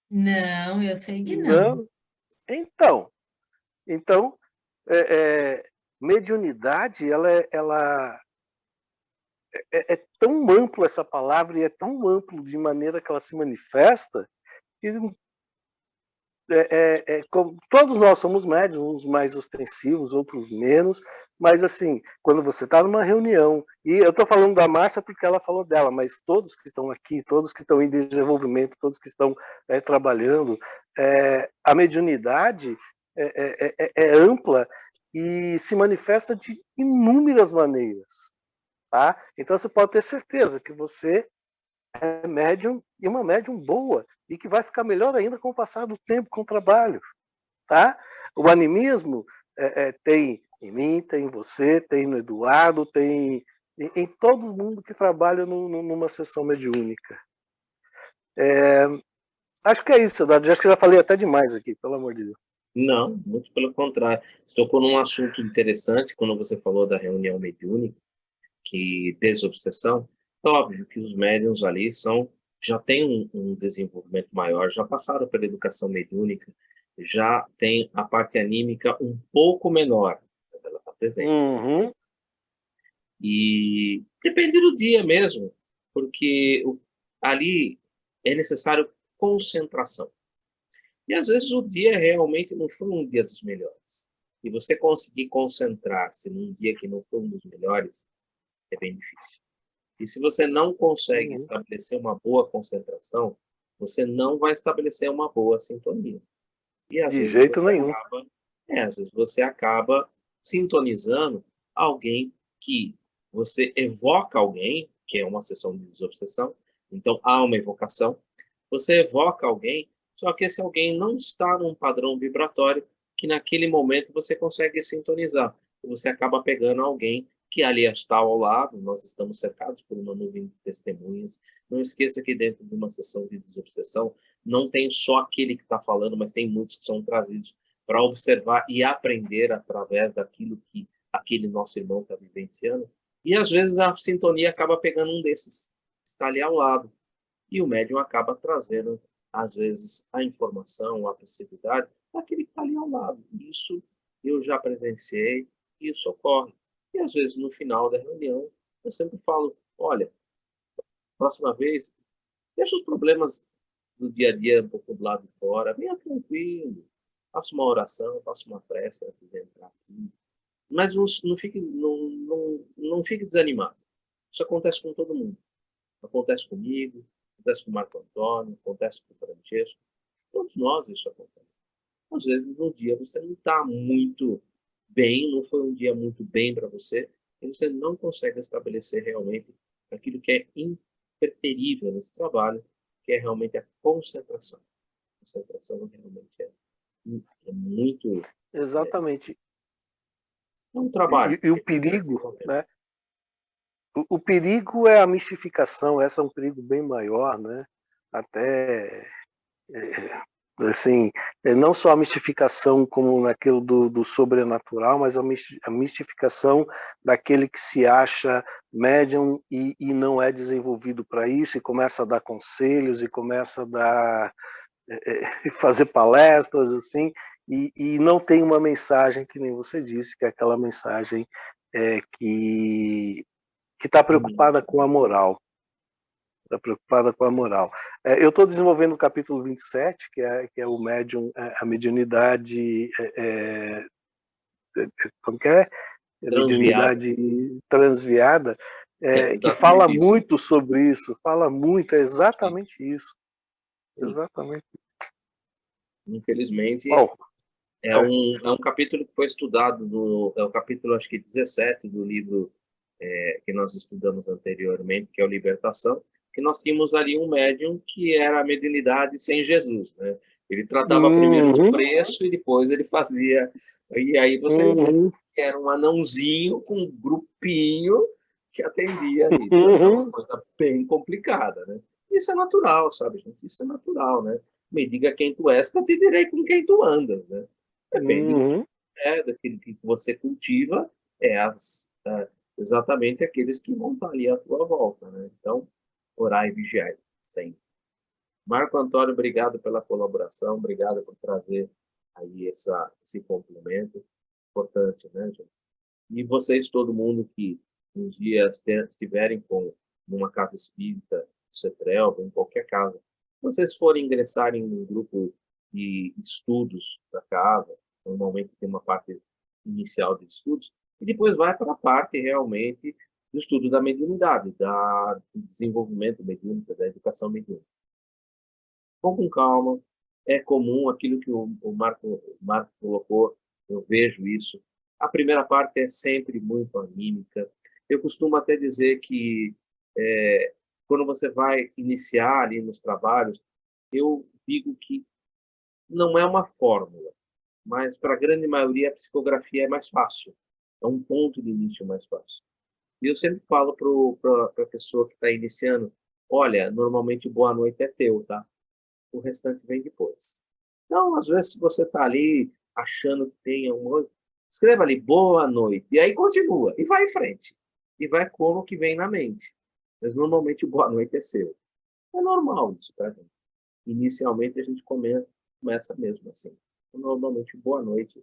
Speaker 2: Não, eu sei que não.
Speaker 4: Não. Então, mediunidade, ela é tão amplo essa palavra e é tão amplo de maneira que ela se manifesta que como todos nós somos médiuns, uns mais ostensivos, outros menos, mas assim, quando você está numa reunião, e eu estou falando da Márcia porque ela falou dela, mas todos que estão aqui, todos que estão em desenvolvimento, todos que estão trabalhando, a mediunidade é ampla e se manifesta de inúmeras maneiras. Tá? Então você pode ter certeza que você é médium e uma médium boa e que vai ficar melhor ainda com o passar do tempo, com o trabalho. Tá? O animismo tem em mim, tem em você, tem no Eduardo, tem em todo mundo que trabalha numa sessão mediúnica. Acho que é isso, Eduardo. Acho que eu já falei até demais aqui, pelo amor de Deus.
Speaker 1: Não, muito pelo contrário. Você tocou num assunto interessante quando você falou da reunião mediúnica, que desobsessão. É óbvio que os médiuns ali já têm um desenvolvimento maior, já passaram pela educação mediúnica, já tem a parte anímica um pouco menor, mas ela está presente.
Speaker 4: Uhum.
Speaker 1: E depende do dia mesmo, porque ali é necessário concentração. E às vezes o dia realmente não foi um dia dos melhores. E você conseguir concentrar-se num dia que não foi um dos melhores, é bem difícil. E se você não consegue estabelecer uma boa concentração, você não vai estabelecer uma boa sintonia. E às
Speaker 4: De
Speaker 1: vezes
Speaker 4: jeito nenhum.
Speaker 1: às vezes você acaba sintonizando alguém que você evoca alguém, que é uma sessão de desobsessão, então há uma evocação, você evoca alguém, só que esse alguém não está num padrão vibratório que naquele momento você consegue sintonizar. E você acaba pegando alguém que ali está ao lado, nós estamos cercados por uma nuvem de testemunhas. Não esqueça que dentro de uma sessão de desobsessão, não tem só aquele que está falando, mas tem muitos que são trazidos para observar e aprender através daquilo que aquele nosso irmão está vivenciando. E às vezes a sintonia acaba pegando um desses, que está ali ao lado. E o médium acaba trazendo, às vezes, a informação, a possibilidade daquele que está ali ao lado. Isso eu já presenciei, isso ocorre. E às vezes no final da reunião, eu sempre falo, olha, próxima vez, deixa os problemas do dia a dia um pouco do lado de fora, venha tranquilo, faça uma oração, faça uma prece antes de entrar aqui. Mas não fique desanimado. Isso acontece com todo mundo. Acontece comigo, acontece com o Marco Antônio, acontece com o Francesco. Todos nós isso acontece. Às vezes, no dia você não está muito bem, não foi um dia muito bem para você, e você não consegue estabelecer realmente aquilo que é impreterível nesse trabalho, que é realmente a concentração. A concentração realmente é muito...
Speaker 4: Exatamente.
Speaker 1: É um trabalho.
Speaker 4: E o perigo, né? O perigo é a mistificação, essa é um perigo bem maior, né? Até, assim, não só a mistificação como naquilo do sobrenatural, mas a mistificação daquele que se acha médium e não é desenvolvido para isso, e começa a dar conselhos, e começa a dar, fazer palestras, assim, e não tem uma mensagem, que nem você disse, que é aquela mensagem que está preocupada com a moral. Está preocupada com a moral. Eu estou desenvolvendo o capítulo 27, que é o médium, a mediunidade... como que é? A mediunidade transviada, que fala
Speaker 1: isso.
Speaker 4: muito sobre isso, fala muito, é exatamente isso.
Speaker 1: Sim.
Speaker 4: Exatamente.
Speaker 1: Infelizmente,
Speaker 4: Bom,
Speaker 1: é um capítulo que foi estudado, é o capítulo, acho que 17 do livro que nós estudamos anteriormente, que é o Libertação, que nós tínhamos ali um médium que era a mediunidade sem Jesus, né? Ele tratava primeiro do preço e depois ele fazia... E aí vocês viram que era um anãozinho com um grupinho que atendia ali. Então, é uma coisa bem complicada, né? Isso é natural, sabe, gente? Isso é natural, né? Me diga quem tu és, que eu te direi com quem tu andas, né? Depende daquilo que você cultiva, exatamente aqueles que vão estar ali à tua volta, né? Então, orar e vigiar sempre. Marco Antônio, obrigado pela colaboração, obrigado por trazer aí esse complemento importante, né, gente? E vocês, todo mundo que um dia estiverem numa casa espírita, CETREL, em qualquer casa, vocês forem ingressarem num grupo de estudos da casa, normalmente tem uma parte inicial de estudos, e depois vai para a parte realmente do estudo da mediunidade, do desenvolvimento mediúnico, da educação mediúnica. Vão com calma, é comum aquilo que o Marco colocou, eu vejo isso. A primeira parte é sempre muito anímica. Eu costumo até dizer que quando você vai iniciar ali nos trabalhos, eu digo que não é uma fórmula, mas para a grande maioria a psicografia é mais fácil. É um ponto de início mais fácil. E eu sempre falo para a pessoa que está iniciando, olha, normalmente o boa noite é teu, tá? O restante vem depois. Então, às vezes, se você está ali achando que tem alguma... Escreva ali, boa noite. E aí continua. E vai em frente. E vai como que vem na mente. Mas normalmente o boa noite é seu. É normal isso, tá, gente? Inicialmente a gente começa mesmo assim. Então, normalmente o boa noite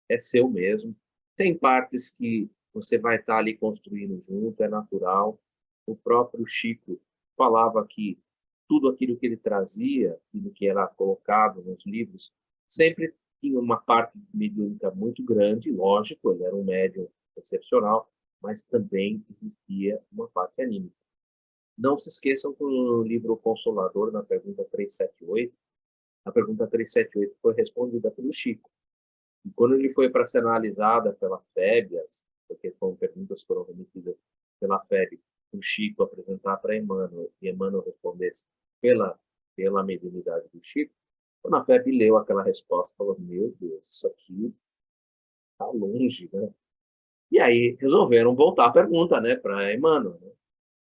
Speaker 1: é seu mesmo. Tem partes que você vai estar ali construindo junto, é natural. O próprio Chico falava que tudo aquilo que ele trazia, aquilo que era colocado nos livros, sempre tinha uma parte mediúnica muito grande, lógico, ele era um médium excepcional, mas também existia uma parte anímica. Não se esqueçam que no livro Consolador, na pergunta 378, a pergunta 378 foi respondida pelo Chico. E quando ele foi para ser analisada pela FEB, porque foram perguntas que foram remetidas pela FEB, o Chico apresentar para Emmanuel e Emmanuel respondesse pela mediunidade do Chico, quando a FEB leu aquela resposta, falou, meu Deus, isso aqui está longe, né? E aí resolveram voltar a pergunta, né, para Emmanuel, né?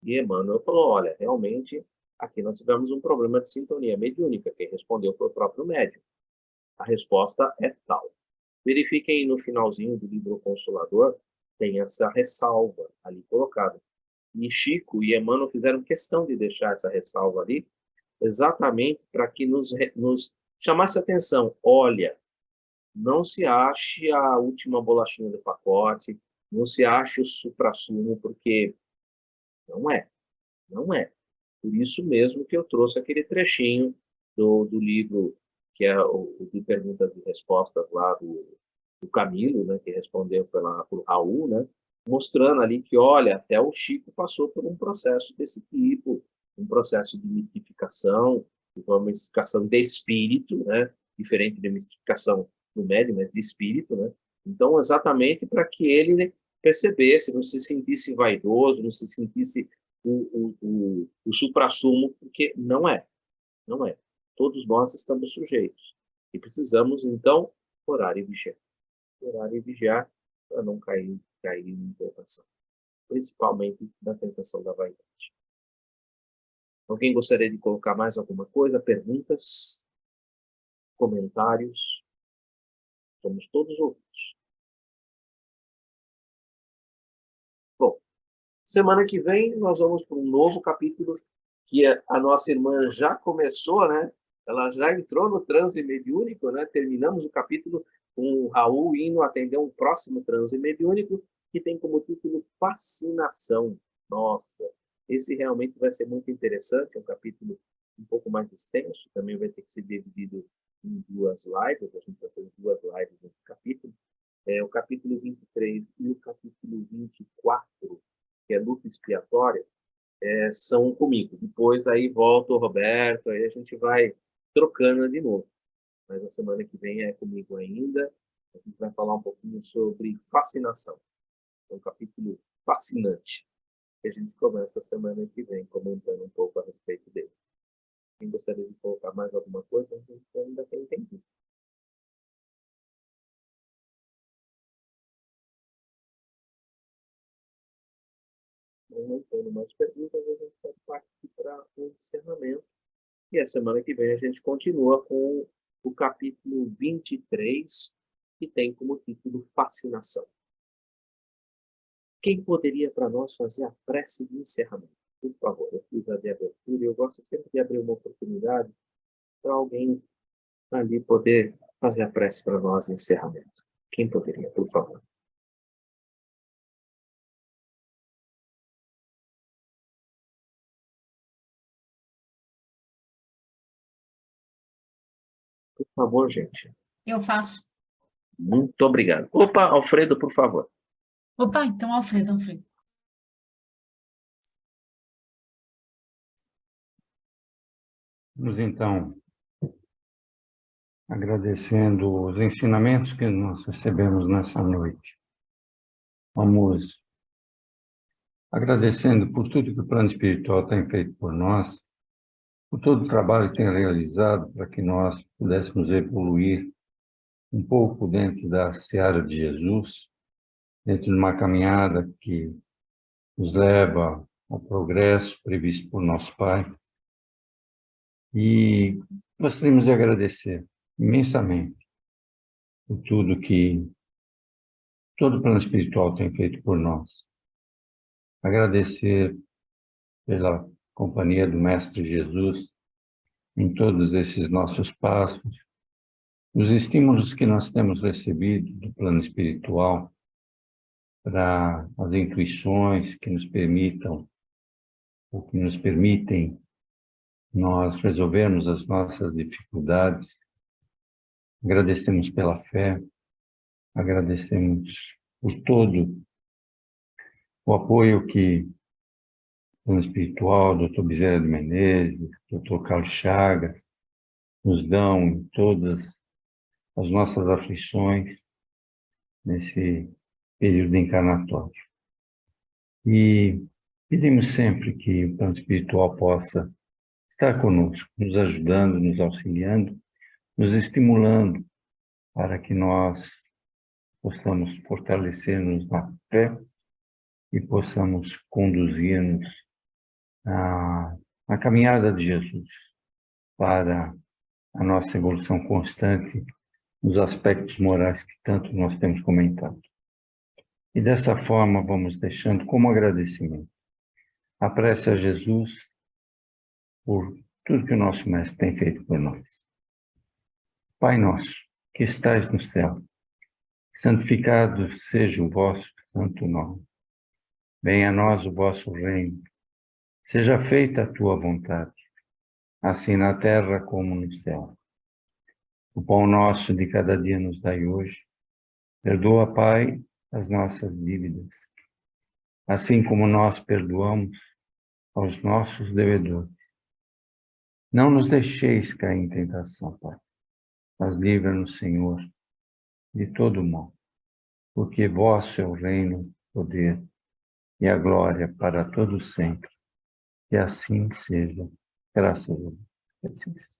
Speaker 1: E Emmanuel falou, olha, realmente, aqui nós tivemos um problema de sintonia mediúnica, quem respondeu foi o próprio médium. A resposta é tal. Verifiquem no finalzinho do livro Consolador, tem essa ressalva ali colocada. E Chico e Emmanuel fizeram questão de deixar essa ressalva ali, exatamente para que nos chamasse a atenção. Olha, não se ache a última bolachinha do pacote, não se ache o suprassumo, porque não é. Não é. Por isso mesmo que eu trouxe aquele trechinho do livro, que é o de perguntas e respostas lá do Camilo, né, que respondeu por Raul, né, mostrando ali que, olha, até o Chico passou por um processo desse tipo, um processo de mistificação, uma mistificação de espírito, né, diferente de mistificação do médium, mas de espírito, né. Então, exatamente para que ele percebesse, não se sentisse vaidoso, não se sentisse o suprassumo, porque não é. Não é. Todos nós estamos sujeitos. E precisamos, então, orar e vigiar. Orar e vigiar para não cair em tentação. Principalmente na tentação da vaidade. Alguém gostaria de colocar mais alguma coisa? Perguntas? Comentários? Somos todos ouvidos. Bom, semana que vem nós vamos para um novo capítulo que a nossa irmã já começou, né? Ela já entrou no transe mediúnico, né? Terminamos o capítulo com o Raul indo atender um próximo transe mediúnico que tem como título Fascinação. Nossa, esse realmente vai ser muito interessante, é um capítulo um pouco mais extenso, também vai ter que ser dividido em 2 lives, a gente vai fazer 2 lives nesse capítulo. O capítulo 23 e o capítulo 24, que é luta expiatória, são comigo. Depois aí volta o Roberto, aí a gente vai trocando de novo. Mas a semana que vem é comigo ainda. A gente vai falar um pouquinho sobre fascinação. É um capítulo fascinante. Que a gente começa a semana que vem comentando um pouco a respeito dele. Quem gostaria de colocar mais alguma coisa, a gente ainda tem tempo. Não tendo mais perguntas, a gente pode partir para o encerramento. E a semana que vem a gente continua com o capítulo 23, que tem como título Fascinação. Quem poderia para nós fazer a prece de encerramento? Por favor, eu fiz a de abertura e eu gosto sempre de abrir uma oportunidade para alguém ali poder fazer a prece para nós de encerramento. Quem poderia, por favor? Por favor, gente.
Speaker 2: Eu faço.
Speaker 1: Muito obrigado. Opa, Alfredo, por favor.
Speaker 2: Opa, então, Alfredo.
Speaker 5: Vamos então, agradecendo os ensinamentos que nós recebemos nessa noite. Vamos agradecendo por tudo que o plano espiritual tem feito por nós, por todo o trabalho que tem realizado para que nós pudéssemos evoluir um pouco dentro da seara de Jesus, dentro de uma caminhada que nos leva ao progresso previsto por nosso Pai. E gostaríamos de agradecer imensamente por tudo que todo o plano espiritual tem feito por nós. Agradecer pela companhia do Mestre Jesus em todos esses nossos passos, os estímulos que nós temos recebido do plano espiritual para as intuições que nos permitam, ou que nos permitem nós resolvermos as nossas dificuldades Agradecemos pela fé, agradecemos por todo o apoio que o espiritual, Dr. Bezerra de Menezes, Dr. Carlos Chagas, nos dão em todas as nossas aflições nesse período encarnatório. E pedimos sempre que o plano espiritual possa estar conosco, nos ajudando, nos auxiliando, nos estimulando para que nós possamos fortalecer-nos na fé e possamos conduzir-nos na caminhada de Jesus para a nossa evolução constante nos aspectos morais que tanto nós temos comentado. E dessa forma vamos deixando como agradecimento a prece a Jesus por tudo que o nosso Mestre tem feito por nós. Pai nosso, que estais no céu, santificado seja o vosso santo nome. Venha a nós o vosso reino. Seja feita a tua vontade, assim na terra como no céu. O pão nosso de cada dia nos dai hoje. Perdoa, Pai, as nossas dívidas, assim como nós perdoamos aos nossos devedores. Não nos deixeis cair em tentação, Pai, mas livra-nos, Senhor, de todo mal, porque vosso é o reino, o poder e a glória para todos sempre. Que assim seja, graças a Deus.